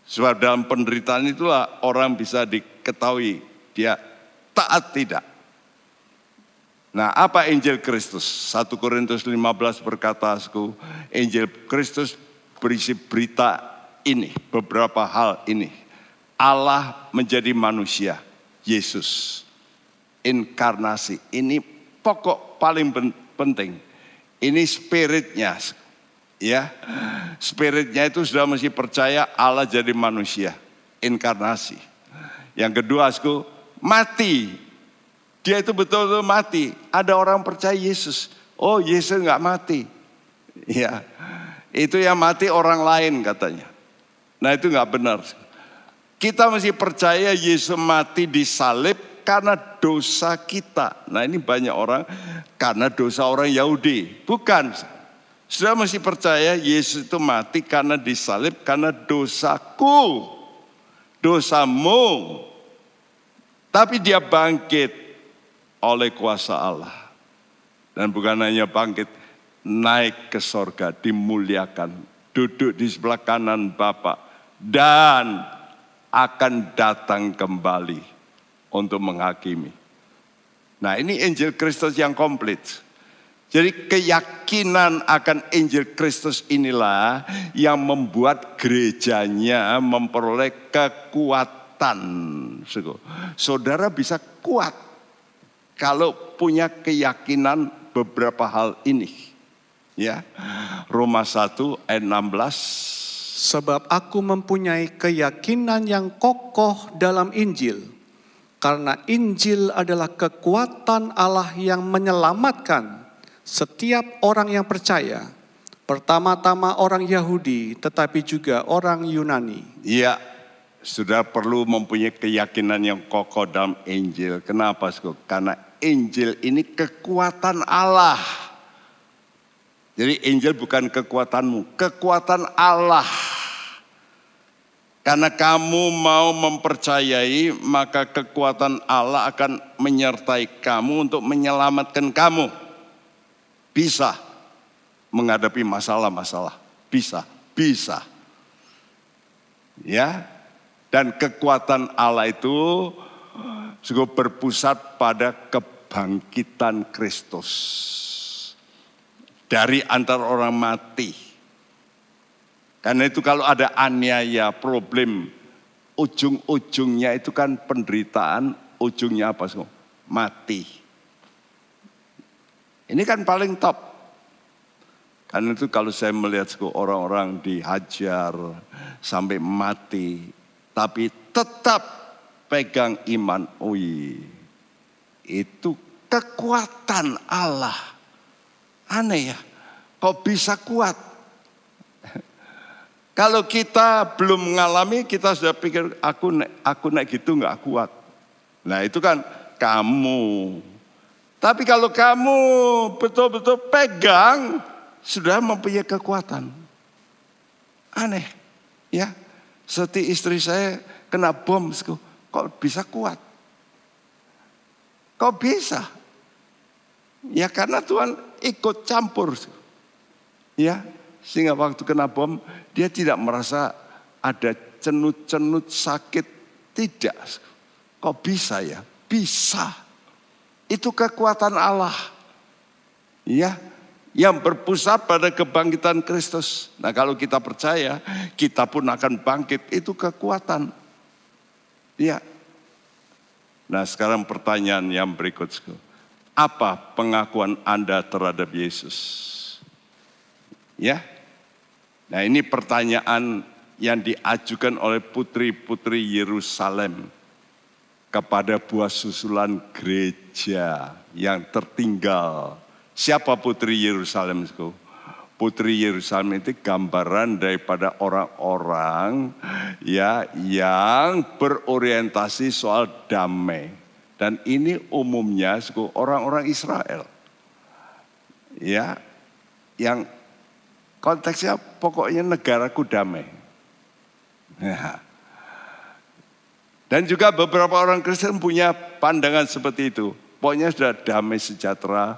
Sebab dalam penderitaan itulah orang bisa diketahui dia taat tidak. Nah apa Injil Kristus? 1 Korintus 15 berkata, Injil Kristus berisi berita ini, beberapa hal ini. Allah menjadi manusia, Yesus, inkarnasi. Ini pokok paling penting. Ini spiritnya, ya. Spiritnya itu sudah mesti percaya Allah jadi manusia, inkarnasi. Yang kedua, mati. Dia itu betul-betul mati. Ada orang percaya Yesus. Oh, Yesus nggak mati. Ya, itu yang mati orang lain katanya. Nah itu nggak benar. Kita mesti percaya Yesus mati di salib karena dosa kita. Nah ini banyak orang karena dosa orang Yahudi. Bukan. Sudah mesti percaya Yesus itu mati karena disalib karena dosaku. Dosamu. Tapi dia bangkit oleh kuasa Allah. Dan bukan hanya bangkit, naik ke sorga, dimuliakan. Duduk di sebelah kanan Bapa. Dan akan datang kembali untuk menghakimi. Nah ini Injil Kristus yang komplit. Jadi keyakinan akan Injil Kristus inilah yang membuat gerejanya memperoleh kekuatan. Saudara bisa kuat kalau punya keyakinan beberapa hal ini. Ya, Roma 1 ayat 16. Sebab aku mempunyai keyakinan yang kokoh dalam Injil. Karena Injil adalah kekuatan Allah yang menyelamatkan setiap orang yang percaya. Pertama-tama orang Yahudi tetapi juga orang Yunani. Iya, sudah perlu mempunyai keyakinan yang kokoh dalam Injil. Kenapa? Karena Injil ini kekuatan Allah. Jadi Injil bukan kekuatanmu, kekuatan Allah. Karena kamu mau mempercayai, maka kekuatan Allah akan menyertai kamu untuk menyelamatkan kamu. Bisa menghadapi masalah-masalah. Bisa. Ya. Dan kekuatan Allah itu juga berpusat pada kebangkitan Kristus. Dari antara orang mati. Karena itu kalau ada aniaya, problem, ujung-ujungnya itu kan penderitaan, ujungnya apa? Mati. Ini kan paling top. Karena itu kalau saya melihat orang-orang dihajar sampai mati, tapi tetap pegang iman, itu kekuatan Allah. Aneh ya, kok bisa kuat? Kalau kita belum mengalami, kita sudah pikir aku naik gitu nggak kuat. Nah itu kan kamu. Tapi kalau kamu betul-betul pegang, sudah mempunyai kekuatan. Aneh, ya. Seperti istri saya kena bom, kok bisa kuat? Kok bisa? Ya karena Tuhan ikut campur. Ya, sehingga waktu kena bom dia tidak merasa ada cenut-cenut sakit, tidak. Kok bisa ya? Bisa. Itu kekuatan Allah. Ya, yang berpusat pada kebangkitan Kristus. Nah kalau kita percaya, kita pun akan bangkit, itu kekuatan. Ya. Nah sekarang pertanyaan yang berikut. Apa pengakuan Anda terhadap Yesus? Ya. Nah ini pertanyaan yang diajukan oleh putri-putri Yerusalem kepada buah susulan gereja yang tertinggal. Siapa putri Yerusalem? Putri Yerusalem itu gambaran daripada orang-orang ya yang berorientasi soal damai. Dan ini umumnya orang-orang Israel. Ya, yang konteksnya pokoknya negaraku damai. Ya. Dan juga beberapa orang Kristen punya pandangan seperti itu. Pokoknya sudah damai sejahtera,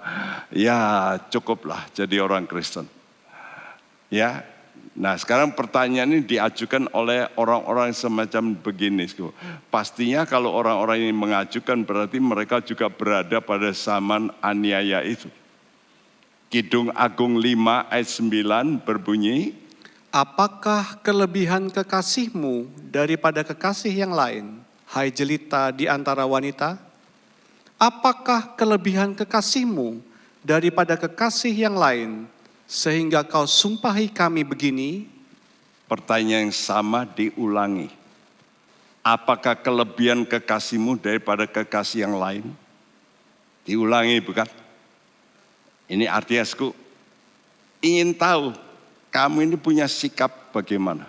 ya cukuplah jadi orang Kristen. Ya, nah sekarang pertanyaan ini diajukan oleh orang-orang semacam begini. Pastinya kalau orang-orang ini mengajukan berarti mereka juga berada pada zaman aniaya itu. Kidung Agung 5 ayat 9 berbunyi, apakah kelebihan kekasihmu daripada kekasih yang lain, hai jelita di antara wanita? Apakah kelebihan kekasihmu daripada kekasih yang lain, sehingga kau sumpahi kami begini? Pertanyaan yang sama diulangi. Apakah kelebihan kekasihmu daripada kekasih yang lain? Diulangi bukan? Ini artinya ingin tahu kamu ini punya sikap bagaimana?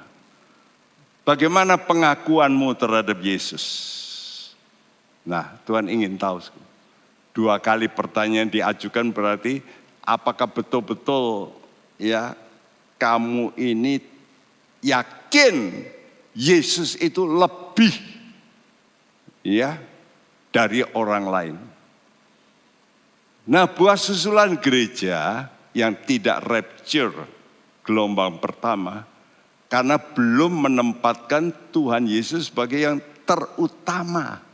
Bagaimana pengakuanmu terhadap Yesus? Nah, Tuhan ingin tahu. 2 kali pertanyaan diajukan berarti apakah betul-betul ya kamu ini yakin Yesus itu lebih ya dari orang lain. Nah, buah susulan gereja yang tidak rapture gelombang pertama karena belum menempatkan Tuhan Yesus sebagai yang terutama.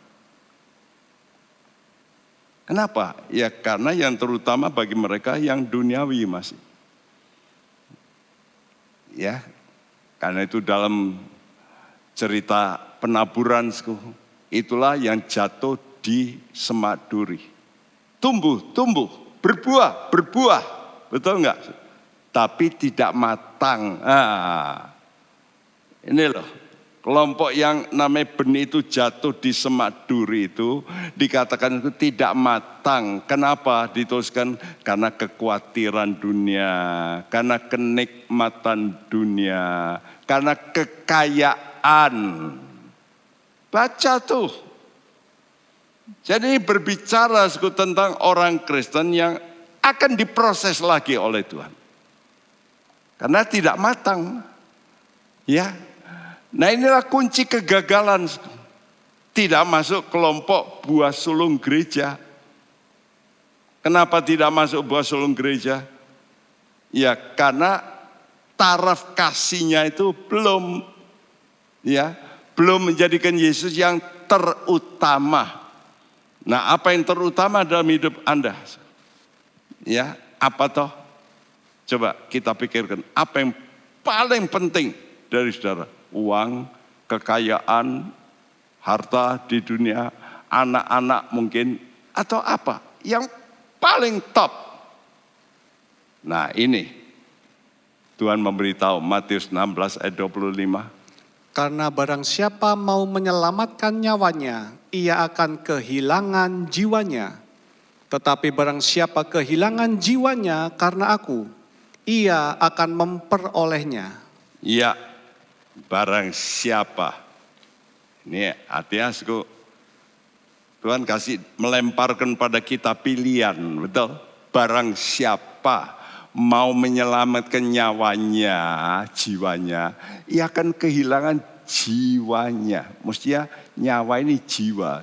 Kenapa? Ya karena yang terutama bagi mereka yang duniawi masih. Ya, karena itu dalam cerita penaburan itulah yang jatuh di semak duri. Tumbuh, berbuah, betul enggak? Tapi tidak matang. Ini loh. Kelompok yang namanya benih itu jatuh di semak duri itu dikatakan itu tidak matang. Kenapa? Dituliskan karena kekhawatiran dunia, karena kenikmatan dunia, karena kekayaan. Baca tuh. Jadi berbicara tentang orang Kristen yang akan diproses lagi oleh Tuhan. Karena tidak matang. Ya. Nah inilah kunci kegagalan. Tidak masuk kelompok buah sulung gereja. Kenapa tidak masuk buah sulung gereja? Ya karena taraf kasihnya itu belum menjadikan Yesus yang terutama. Nah apa yang terutama dalam hidup Anda? Ya apa toh? Coba kita pikirkan apa yang paling penting dari saudara? Uang, kekayaan, harta di dunia, anak-anak mungkin, atau apa yang paling top. Nah ini Tuhan memberitahu Matius 16 ayat 25. Karena barang siapa mau menyelamatkan nyawanya, ia akan kehilangan jiwanya. Tetapi barang siapa kehilangan jiwanya karena aku, ia akan memperolehnya. Ya, barang siapa. Ini artinya Tuhan kasih melemparkan pada kita pilihan, betul? Barang siapa mau menyelamatkan nyawanya, jiwanya, ia akan kehilangan jiwanya. Mestinya nyawa ini jiwa.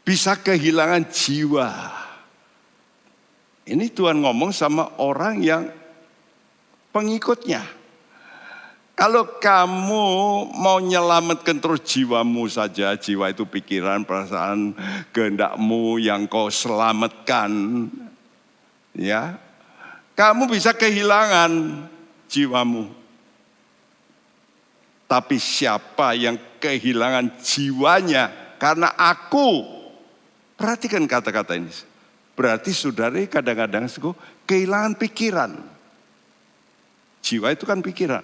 Bisa kehilangan jiwa. Ini Tuhan ngomong sama orang yang pengikutnya. Kalau kamu mau menyelamatkan terus jiwamu saja, jiwa itu pikiran, perasaan, kehendakmu yang kau selamatkan. Ya, kamu bisa kehilangan jiwamu. Tapi siapa yang kehilangan jiwanya karena aku? Perhatikan kata-kata ini. Berarti saudara kadang-kadang kehilangan pikiran. Jiwa itu kan pikiran.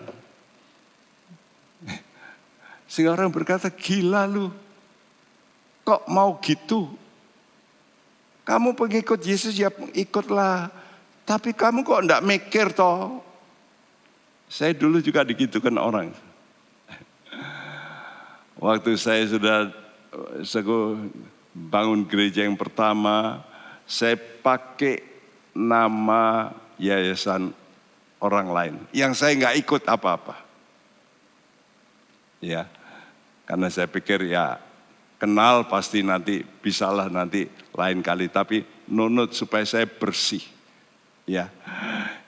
Sehingga orang berkata, gila lu. Kok mau gitu? Kamu pengikut Yesus ya ikutlah. Tapi kamu kok enggak mikir toh? Saya dulu juga digitukan orang. Waktu saya sudah bangun gereja yang pertama, saya pakai nama yayasan orang lain. Yang saya enggak ikut apa-apa. Ya, karena saya pikir ya kenal pasti nanti bisalah nanti lain kali. Tapi nunut supaya saya bersih. Ya,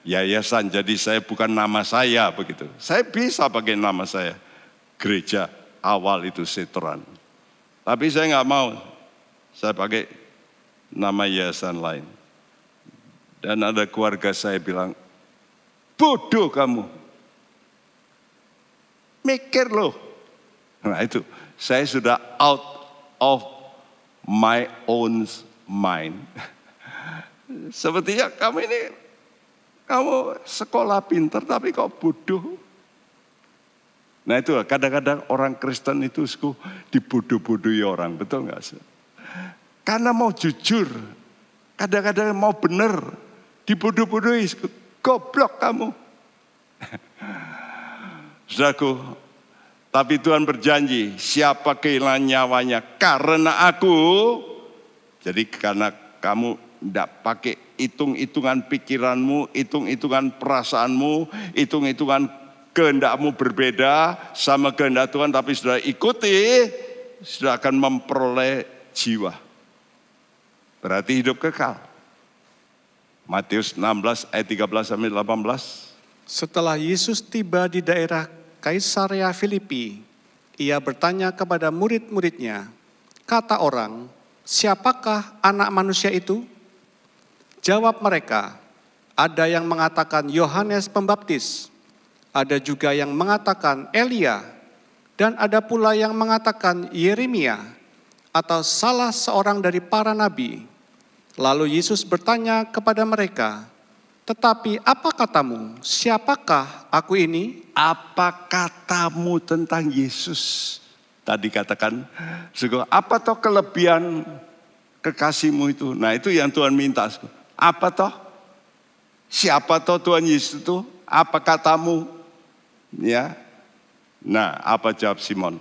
yayasan jadi saya bukan nama saya begitu. Saya bisa pakai nama saya. Gereja awal itu Setoran. Tapi saya nggak mau. Saya pakai nama yayasan lain. Dan ada keluarga saya bilang, bodoh kamu. Mikir loh. Nah itu, saya sudah out of my own mind. Sepertinya kamu sekolah pintar tapi kok bodoh. Nah itu kadang-kadang orang Kristen itu dibodoh-bodohi orang, betul nggak sih? Karena mau jujur, kadang-kadang mau benar, dibodoh-bodohi, goblok kamu. Saudaraku, tapi Tuhan berjanji, siapa kehilangan nyawanya karena aku, jadi karena kamu tidak pakai hitung-hitungan pikiranmu, hitung-hitungan perasaanmu, hitung-hitungan kehendakmu berbeda sama kehendak Tuhan, tapi sudah ikuti, sudah akan memperoleh jiwa. Berarti hidup kekal. Matius 16 ayat 13 sampai 18. Setelah Yesus tiba di daerah Kaisarea Filipi, ia bertanya kepada murid-muridnya, kata orang, siapakah anak manusia itu? Jawab mereka, ada yang mengatakan Yohanes Pembaptis, ada juga yang mengatakan Elia, dan ada pula yang mengatakan Yeremia, atau salah seorang dari para nabi. Lalu Yesus bertanya kepada mereka, tetapi apa katamu, siapakah aku ini? Apa katamu tentang Yesus? Tadi katakan, apa toh kelebihan kekasihmu itu? Nah itu yang Tuhan minta. Apa toh? Siapa toh Tuhan Yesus itu? Apa katamu? Ya. Nah, apa jawab Simon?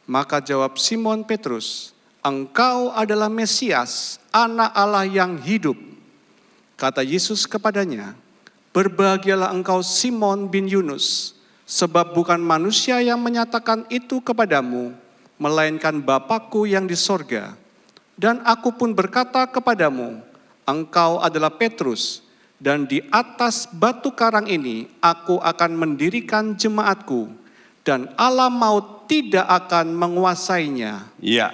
Maka jawab Simon Petrus, engkau adalah Mesias, anak Allah yang hidup. Kata Yesus kepadanya, berbahagialah engkau Simon bin Yunus, sebab bukan manusia yang menyatakan itu kepadamu, melainkan Bapakku yang di sorga. Dan aku pun berkata kepadamu, engkau adalah Petrus, dan di atas batu karang ini aku akan mendirikan jemaatku, dan alam maut tidak akan menguasainya. Ya,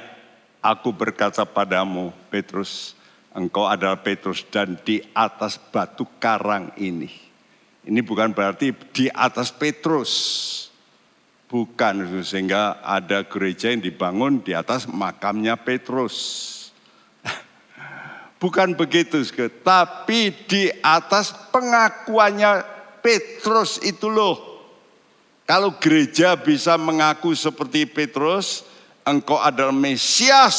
aku berkata padamu, Petrus, engkau adalah Petrus, dan di atas batu karang ini. Ini bukan berarti di atas Petrus. Bukan, sehingga ada gereja yang dibangun di atas makamnya Petrus. Bukan begitu, tapi di atas pengakuannya Petrus itu loh. Kalau gereja bisa mengaku seperti Petrus, engkau adalah Mesias,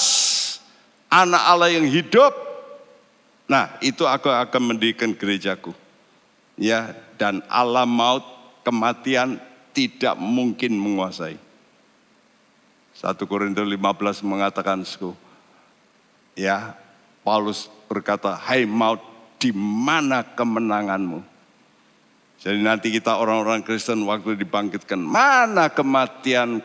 anak Allah yang hidup. Nah, itu aku akan mendirikan gerejaku. Ya, dan alam maut, kematian tidak mungkin menguasai. 1 Korintus 15 mengatakan, ya, Paulus berkata, hai maut, di mana kemenanganmu? Jadi nanti kita orang-orang Kristen waktu dibangkitkan, mana kematian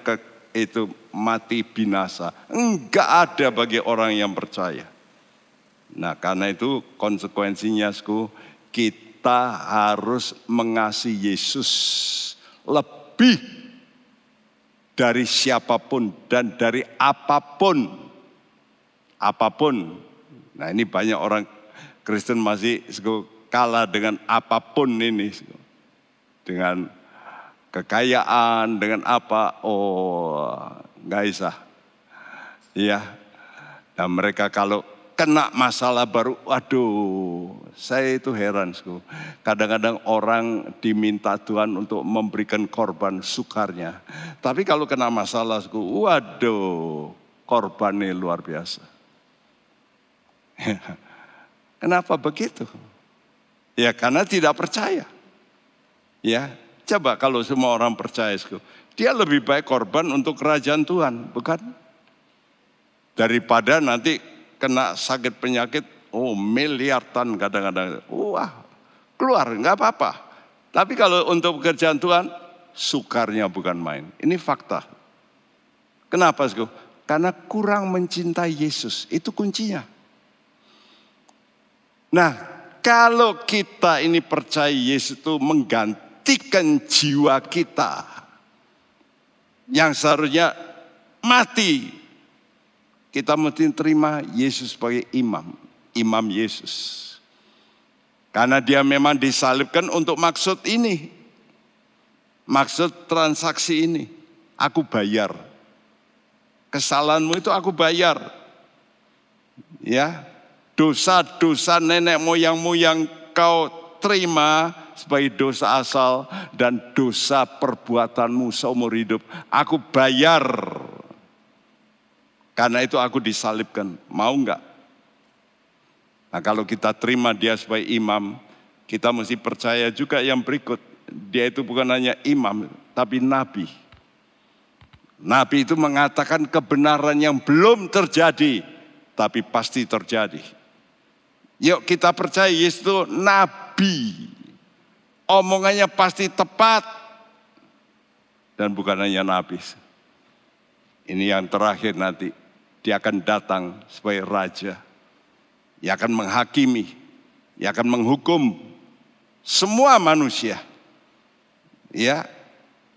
itu mati binasa? Enggak ada bagi orang yang percaya. Nah karena itu konsekuensinya kita harus mengasihi Yesus lebih dari siapapun dan dari apapun. Apapun. Nah ini banyak orang Kristen masih kalah dengan apapun ini. Dengan kekayaan, dengan apa, nggak bisa. Iya. Dan mereka kalau kena masalah baru, waduh, saya itu heran. Kadang-kadang orang diminta Tuhan untuk memberikan korban sukarnya. Tapi kalau kena masalah, waduh, korbannya luar biasa. Kenapa begitu? Ya karena tidak percaya. Ya, coba kalau semua orang percaya, dia lebih baik korban untuk kerajaan Tuhan, bukan? Daripada nanti kena sakit penyakit, miliaran kadang-kadang, keluar, nggak apa-apa. Tapi kalau untuk pekerjaan Tuhan, sukarnya bukan main. Ini fakta. Kenapa? Karena kurang mencintai Yesus, itu kuncinya. Nah, kalau kita ini percaya Yesus itu menggantikan jiwa kita yang seharusnya mati, kita mesti terima Yesus sebagai imam Yesus. Karena dia memang disalibkan untuk maksud ini, maksud transaksi ini. Aku bayar, kesalahanmu itu aku bayar, ya. Dosa-dosa nenek moyangmu yang kau terima sebagai dosa asal dan dosa perbuatanmu seumur hidup, aku bayar. Karena itu aku disalibkan, mau enggak? Nah kalau kita terima dia sebagai imam, kita mesti percaya juga yang berikut. Dia itu bukan hanya imam, tapi nabi. Nabi itu mengatakan kebenaran yang belum terjadi, tapi pasti terjadi. Yuk kita percaya Yesus itu nabi. Omongannya pasti tepat. Dan bukan hanya nabi. Ini yang terakhir nanti. Dia akan datang sebagai raja. Dia akan menghakimi. Dia akan menghukum semua manusia. Ya.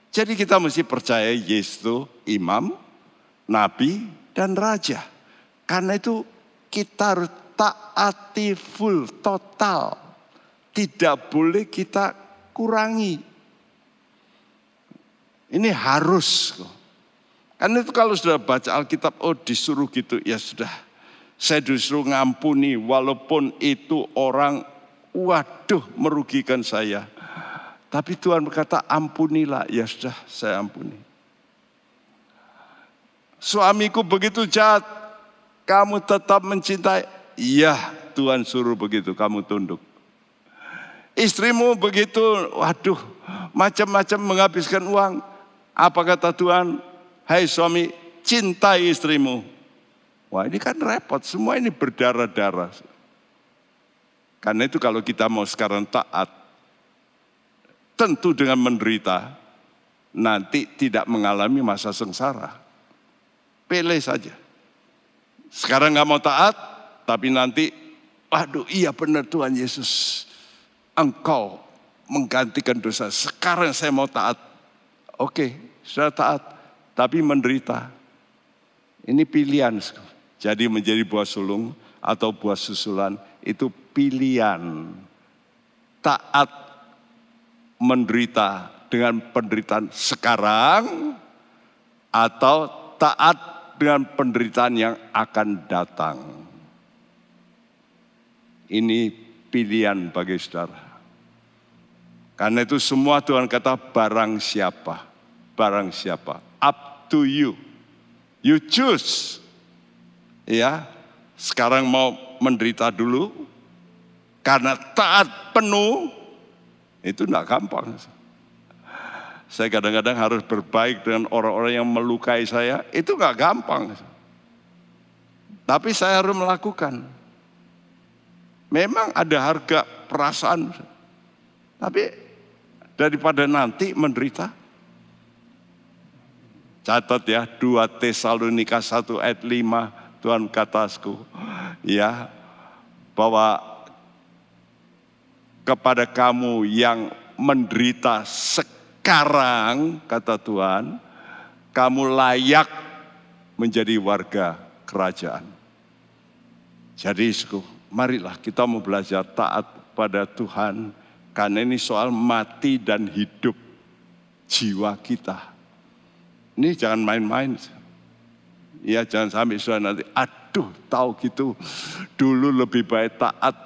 Jadi kita mesti percaya Yesus itu imam, nabi, dan raja. Karena itu kita harus taati full, total. Tidak boleh kita kurangi. Ini harus. Karena itu kalau sudah baca Alkitab, disuruh gitu, ya sudah. Saya disuruh ngampuni walaupun itu orang, merugikan saya. Tapi Tuhan berkata ampunilah, ya sudah saya ampuni. Suamiku begitu jahat, kamu tetap mencintai. Iya, Tuhan suruh begitu, kamu tunduk. Istrimu begitu, macam-macam menghabiskan uang. Apa kata Tuhan? Hai suami, cintai istrimu. Wah ini kan repot, semua ini berdarah-darah. Karena itu kalau kita mau sekarang taat, tentu dengan menderita, nanti tidak mengalami masa sengsara. Pilih saja. Sekarang gak mau taat, tapi nanti, iya benar Tuhan Yesus. Engkau menggantikan dosa. Sekarang saya mau taat. Oke, sudah taat. Tapi menderita. Ini pilihan. Jadi menjadi buah sulung atau buah susulan. Itu pilihan. Taat menderita dengan penderitaan sekarang. Atau taat dengan penderitaan yang akan datang. Ini pilihan bagi saudara. Karena itu semua Tuhan kata barang siapa. Up to you. You choose. Ya, sekarang mau menderita dulu. Karena taat penuh. Itu enggak gampang. Saya kadang-kadang harus berbaik dengan orang-orang yang melukai saya. Itu enggak gampang. Tapi saya harus melakukan. Memang ada harga perasaan. Tapi daripada nanti menderita. Catat ya, 2 Tesalonika 1 ayat 5. Tuhan kataku. Ya, bahwa kepada kamu yang menderita sekarang, kata Tuhan, kamu layak menjadi warga kerajaan. Jadi marilah kita mau belajar taat pada Tuhan. Karena ini soal mati dan hidup jiwa kita. Ini jangan main-main. Ya jangan sampai saudara nanti, aduh tahu gitu. Dulu lebih baik taat,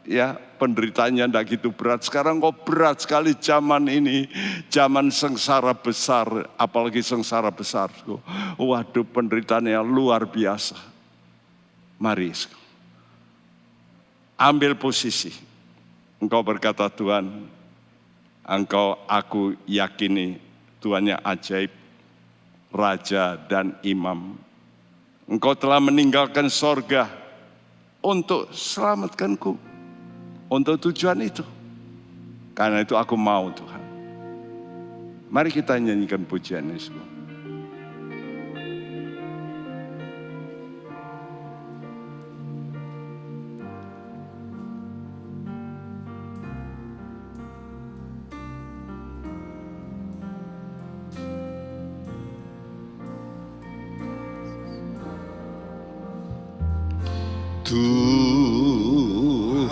ya penderitaannya enggak gitu berat. Sekarang kok berat sekali zaman ini. Zaman sengsara besar, apalagi sengsara besar. Waduh penderitaannya luar biasa. Mari ambil posisi. Engkau berkata Tuhan, aku yakini Tuhan yang ajaib, Raja dan Imam. Engkau telah meninggalkan sorga untuk selamatkanku. Untuk tujuan itu. Karena itu aku mau Tuhan. Mari kita nyanyikan pujian ini semua.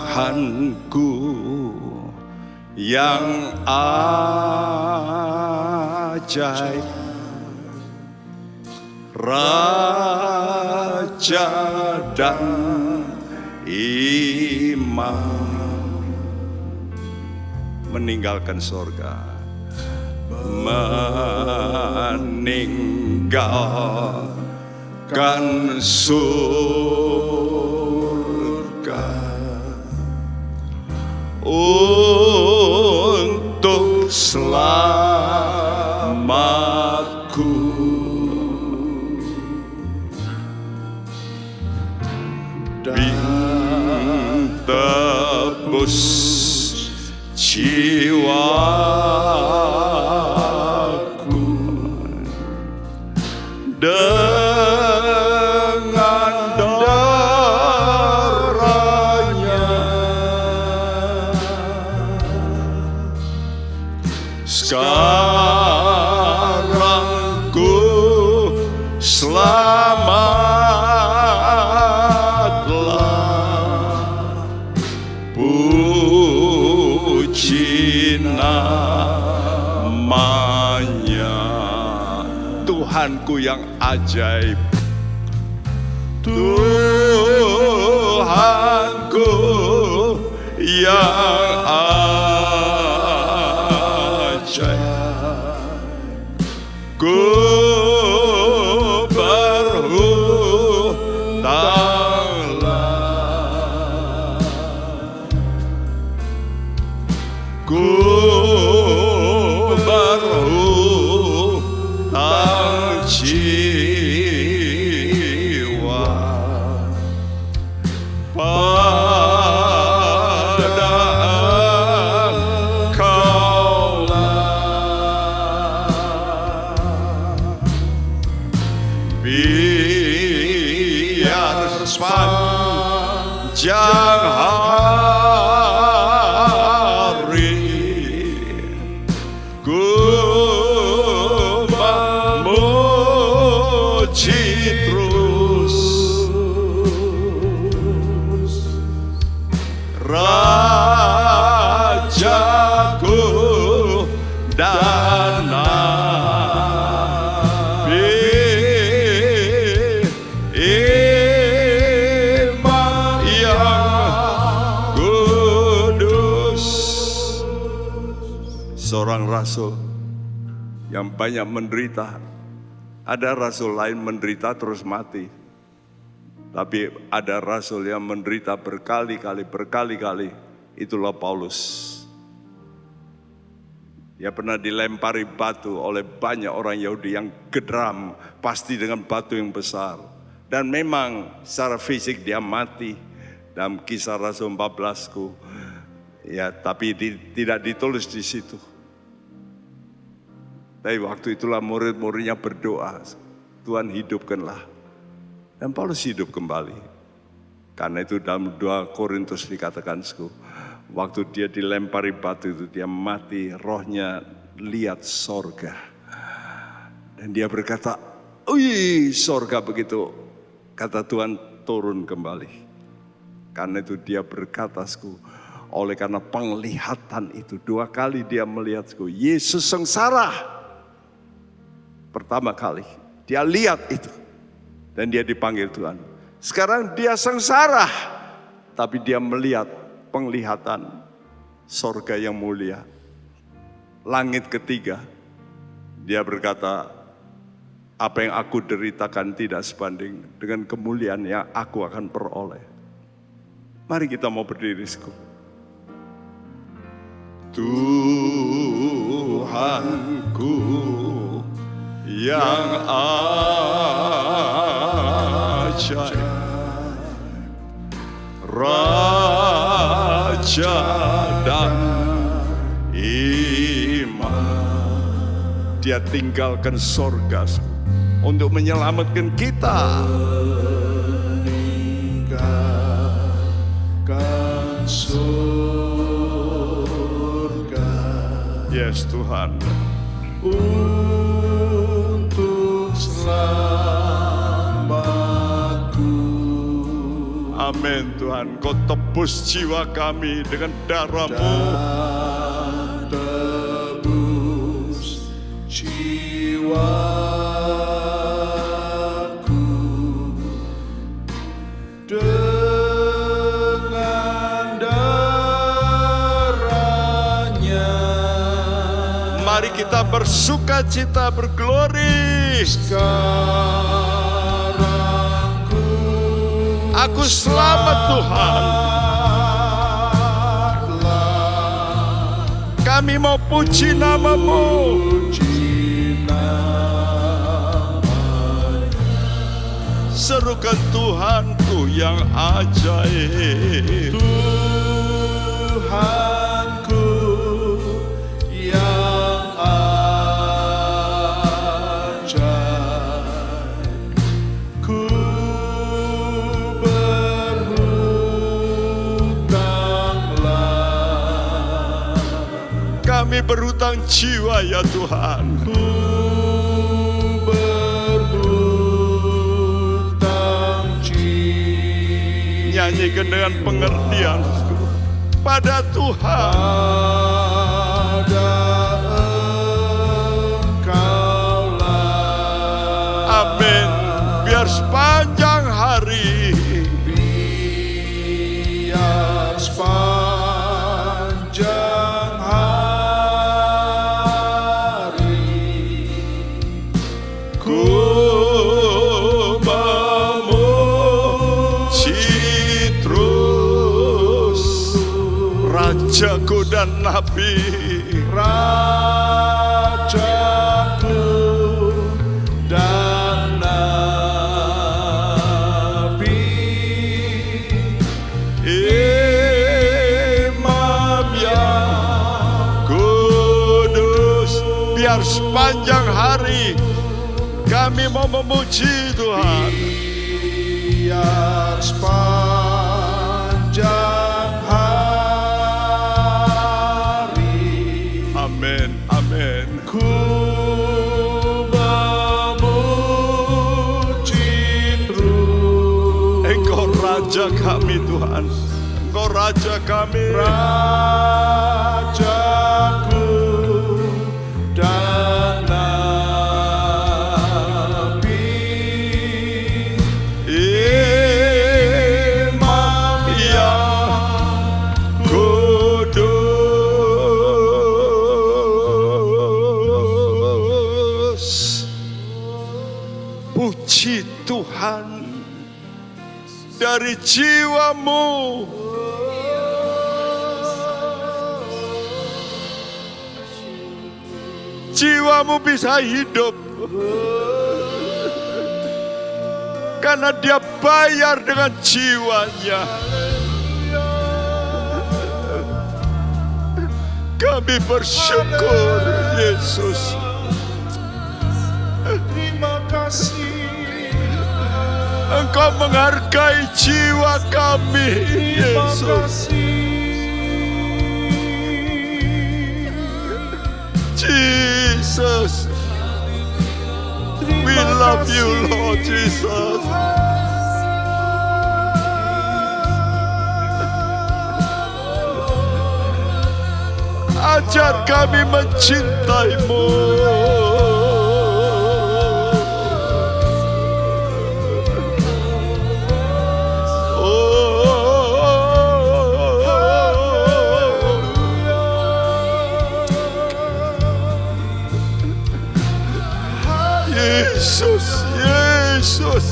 Tuhanku yang ajaib, Raja dan Imam, meninggalkan sorga, meninggalkan surga untuk selamatku. Dan tebus jiwaku dengan darahnya. Sekarang ku selamatlah, puji namanya. Tuhanku yang ajaib, Tuhanku yang ajaib, ku berhutanglah, ku berhutang jiwa pada Engkaulah. Biar sepanjang hari ku memuji terus Rajaku dan Nabi Imam yang kudus. Seorang rasul yang banyak menderita. Ada rasul lain menderita terus mati. Tapi ada rasul yang menderita berkali-kali. Itulah Paulus. Dia pernah dilempari batu oleh banyak orang Yahudi yang geram, pasti dengan batu yang besar. Dan memang secara fisik dia mati. Dalam Kisah Rasul 14-ku. Ya, tapi tidak ditulis di situ. Tapi waktu itulah murid-muridnya berdoa, Tuhan hidupkanlah. Dan Paulus hidup kembali. Karena itu dalam 2 Korintus dikatakan, waktu dia dilempari batu itu, dia mati, rohnya lihat sorga. Dan dia berkata, "Wih, sorga begitu." Kata Tuhan, turun kembali. Karena itu dia berkata, oleh karena penglihatan itu 2 kali dia melihat, Yesus sengsara. Pertama kali dia lihat itu dan dia dipanggil Tuhan. Sekarang dia sengsara, tapi dia melihat penglihatan sorga yang mulia. Langit ketiga, dia berkata, apa yang aku deritakan tidak sebanding dengan kemuliaan yang aku akan peroleh. Mari kita mau berdiri. Tuhanku yang ajaib, Raja dan Imam. Dia tinggalkan sorga untuk menyelamatkan kita. Meninggalkan surga. Yes Tuhan. Untuk selamatku. Amin Tuhan, Kau tebus jiwa kami dengan darah-Mu. Tebus jiwaku dengan darah-Nya. Mari kita bersuka cita, berglori. Sekarang Aku selamat Tuhan. Kami mau puji nama-Mu. Serukan Tuhanku yang ajaib. Tuhanku yang ajaib. Ku berhutanglah. Kami berhutang jiwa ya Tuhan. Ku berhutang jiwa. Nyanyikan dengan pengertian pada Tuhan. Pada Engkaulah. Amin. Biar sepanjang hari, biar sepanjang hari ku memuji terus Rajaku dan Nabi. Rajaku dan Nabi, Imam yang kudus. Biar sepanjang hari kami mau memuji Tuhan. biar sepanjang hari Amin, amin. ku memuji terus. Engkau Raja kami Tuhan. Engkau Raja kami. Rajaku dan Nabi, Imam yang kudus. Puji Tuhan dari jiwamu. Jiwamu bisa hidup karena dia bayar dengan jiwanya. Kami bersyukur Yesus. terima kasih. Engkau menghargai jiwa kami Terima Yesus. kasih. Jesus, we love you Lord Jesus. Ajar kami mencintaimu. Yesus, Yesus,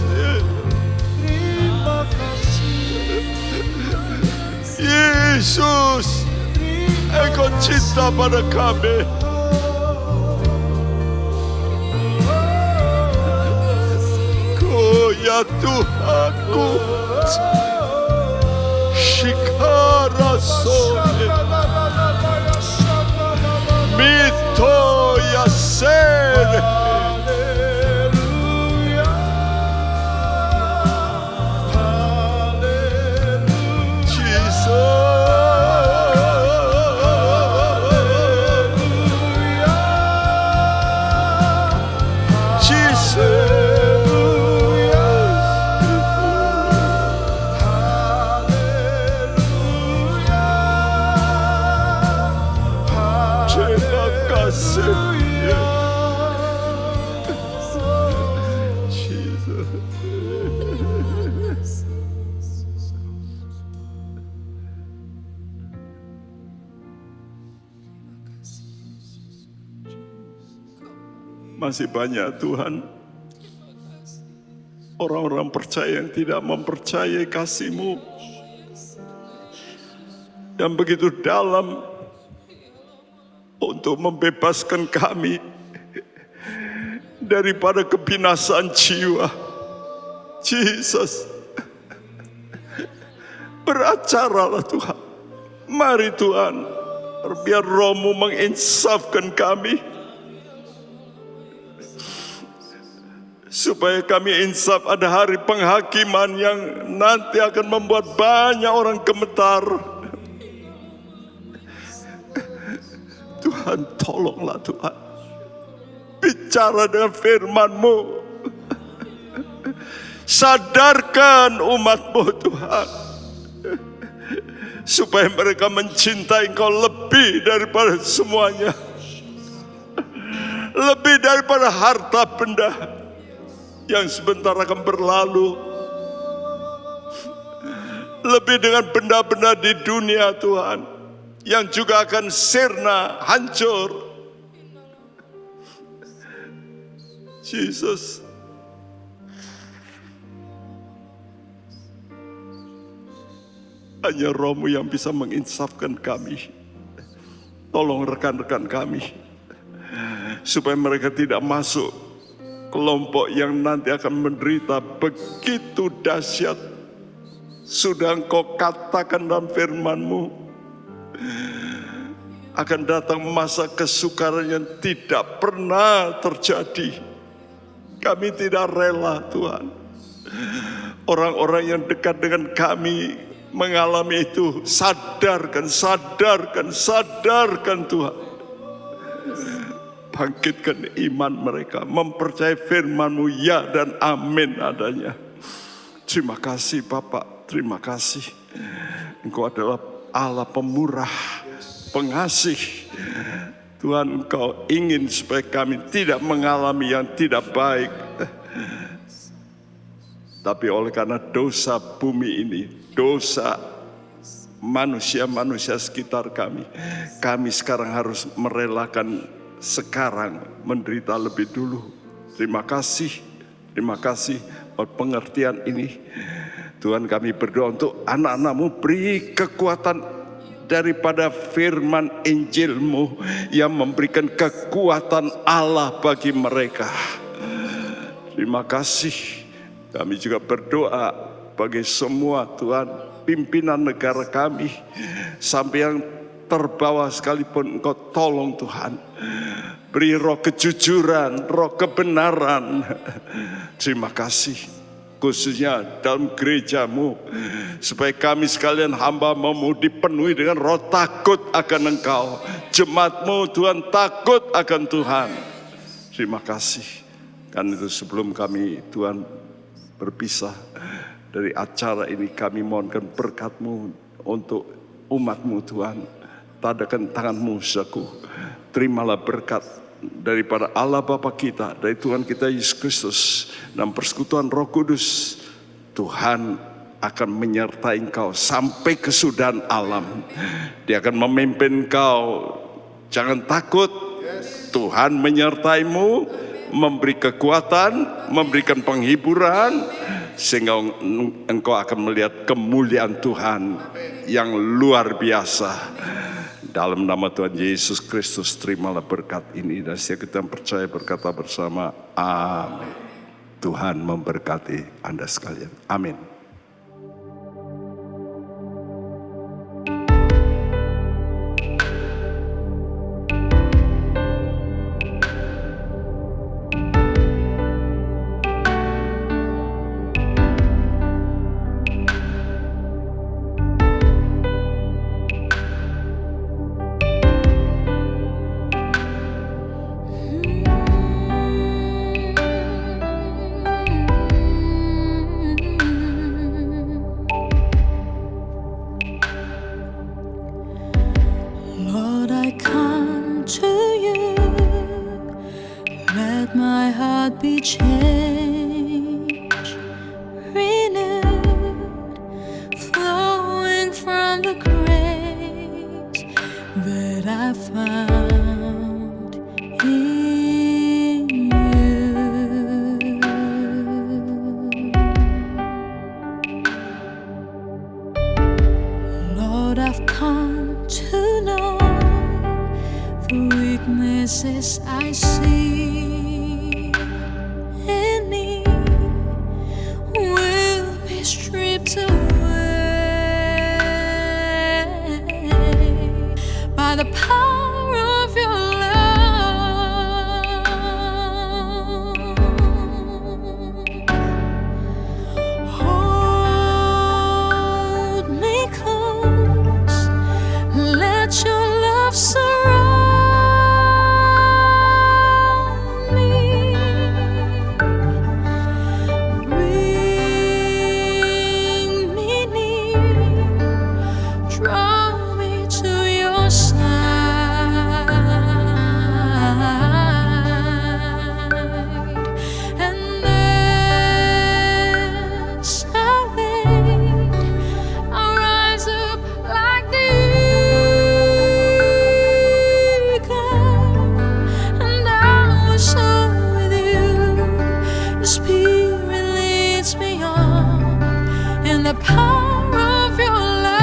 Yesus, Engkau cinta pada kami. Ku ya Tuhanku, Shikara Sone, Mito Yaser. Masih banyak Tuhan orang-orang percaya yang tidak mempercayai kasih-Mu yang begitu dalam untuk membebaskan kami daripada kebinasaan jiwa. Yesus, beracaralah Tuhan. Mari Tuhan, biar Roh-Mu menginsafkan kami, supaya kami insaf ada hari penghakiman yang nanti akan membuat banyak orang gemetar. Tuhan, tolonglah Tuhan. Bicara dengan firman-Mu. Sadarkan umat-Mu Tuhan. Supaya mereka mencintai Engkau lebih daripada semuanya. Lebih daripada harta benda yang sebentar akan berlalu. Lebih dengan benda-benda di dunia Tuhan, yang juga akan sirna, hancur. Yesus, hanya Roh-Mu yang bisa menginsafkan kami. Tolong rekan-rekan kami, supaya mereka tidak masuk kelompok yang nanti akan menderita begitu dahsyat. Sudah Engkau katakan dalam firman-Mu, akan datang masa kesukaran yang tidak pernah terjadi. Kami tidak rela Tuhan, orang-orang yang dekat dengan kami mengalami itu. Sadarkan, sadarkan, sadarkan Tuhan. Bangkitkan iman mereka, mempercayai firman-Mu ya dan amin adanya. Terima kasih Bapak, terima kasih. Engkau adalah Allah pemurah, pengasih. Tuhan, Engkau ingin supaya kami tidak mengalami yang tidak baik. Tapi oleh karena dosa bumi ini, dosa manusia-manusia sekitar kami sekarang harus merelakan sekarang menderita lebih dulu. Terima kasih buat pengertian ini. Tuhan, kami berdoa untuk anak-anak-Mu, beri kekuatan daripada firman Injil-Mu yang memberikan kekuatan Allah bagi mereka. Terima kasih. Kami juga berdoa bagi semua Tuhan, pimpinan negara kami, sampai yang terbawah sekalipun Engkau tolong Tuhan. Beri roh kejujuran, roh kebenaran. Terima kasih. Khususnya dalam gereja-Mu, supaya kami sekalian hamba-Mu dipenuhi dengan roh takut akan Engkau. Jemaat-Mu Tuhan takut akan Tuhan. Terima kasih. Kan itu sebelum kami Tuhan berpisah dari acara ini, kami mohonkan berkat-Mu untuk umat-Mu Tuhan. tadakan tanganmu saudaraku. Terimalah berkat daripada Allah Bapa kita, dari Tuhan kita Yesus Kristus, dan persekutuan Roh Kudus. Tuhan akan menyertai engkau sampai kesudahan alam. Dia akan memimpin engkau. Jangan takut. Tuhan menyertaimu, memberi kekuatan, memberikan penghiburan, sehingga engkau akan melihat kemuliaan Tuhan yang luar biasa. Dalam nama Tuhan Yesus Kristus, terimalah berkat ini. Dan setiap kita percaya berkata bersama, amin. Tuhan memberkati Anda sekalian. Amin. Lord, I come to you. Let my heart be changed, renewed, flowing from the grace that I found in you. Lord, I've come to know the weaknesses I see in me will be stripped away by the power of your love. Hold me close, let your love surround me. Bring me near, draw me to your side. And as I wait, I'll rise up like the eagle, and I will soar with you. Your spirit leads me on in the power of your love.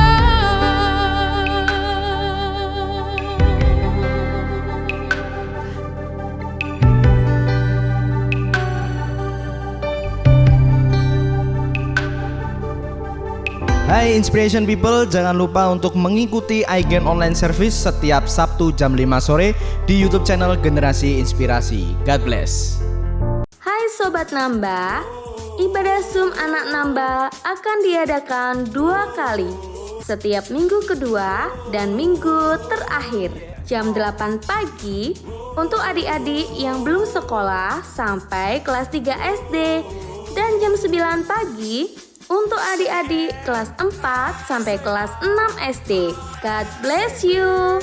Hai Inspiration People, jangan lupa untuk mengikuti iGen Online Service setiap Sabtu jam 5 sore di YouTube channel Generasi Inspirasi. God bless. Hai Sobat Namba, ibadah Zoom Anak Namba akan diadakan 2 kali, setiap minggu kedua dan minggu terakhir, jam 8 pagi untuk adik-adik yang belum sekolah sampai kelas 3 SD, dan jam 9 pagi untuk adik-adik kelas 4 sampai kelas 6 SD. God bless you.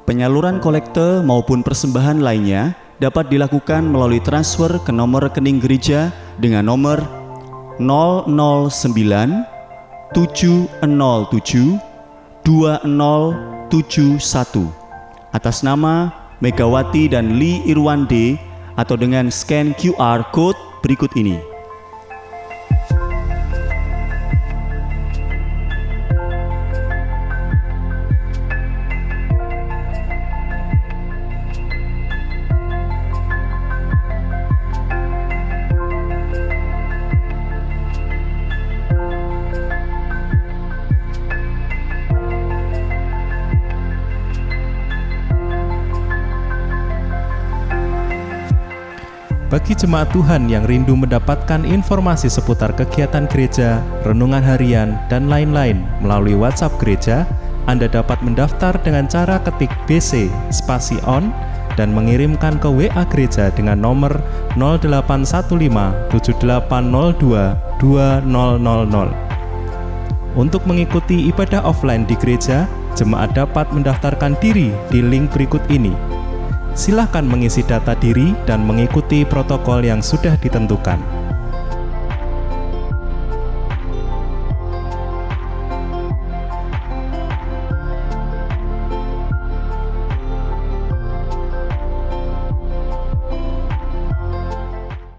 Penyaluran kolekte maupun persembahan lainnya dapat dilakukan melalui transfer ke nomor rekening gereja dengan nomor 009 707 2071 atas nama Megawati dan Lee Irwande, atau dengan scan QR code berikut ini. Bagi jemaat Tuhan yang rindu mendapatkan informasi seputar kegiatan gereja, renungan harian, dan lain-lain melalui WhatsApp gereja, Anda dapat mendaftar dengan cara ketik BC spasi on dan mengirimkan ke WA gereja dengan nomor 0815 7802 2000. Untuk mengikuti ibadah offline di gereja, jemaat dapat mendaftarkan diri di link berikut ini. Silahkan mengisi data diri dan mengikuti protokol yang sudah ditentukan.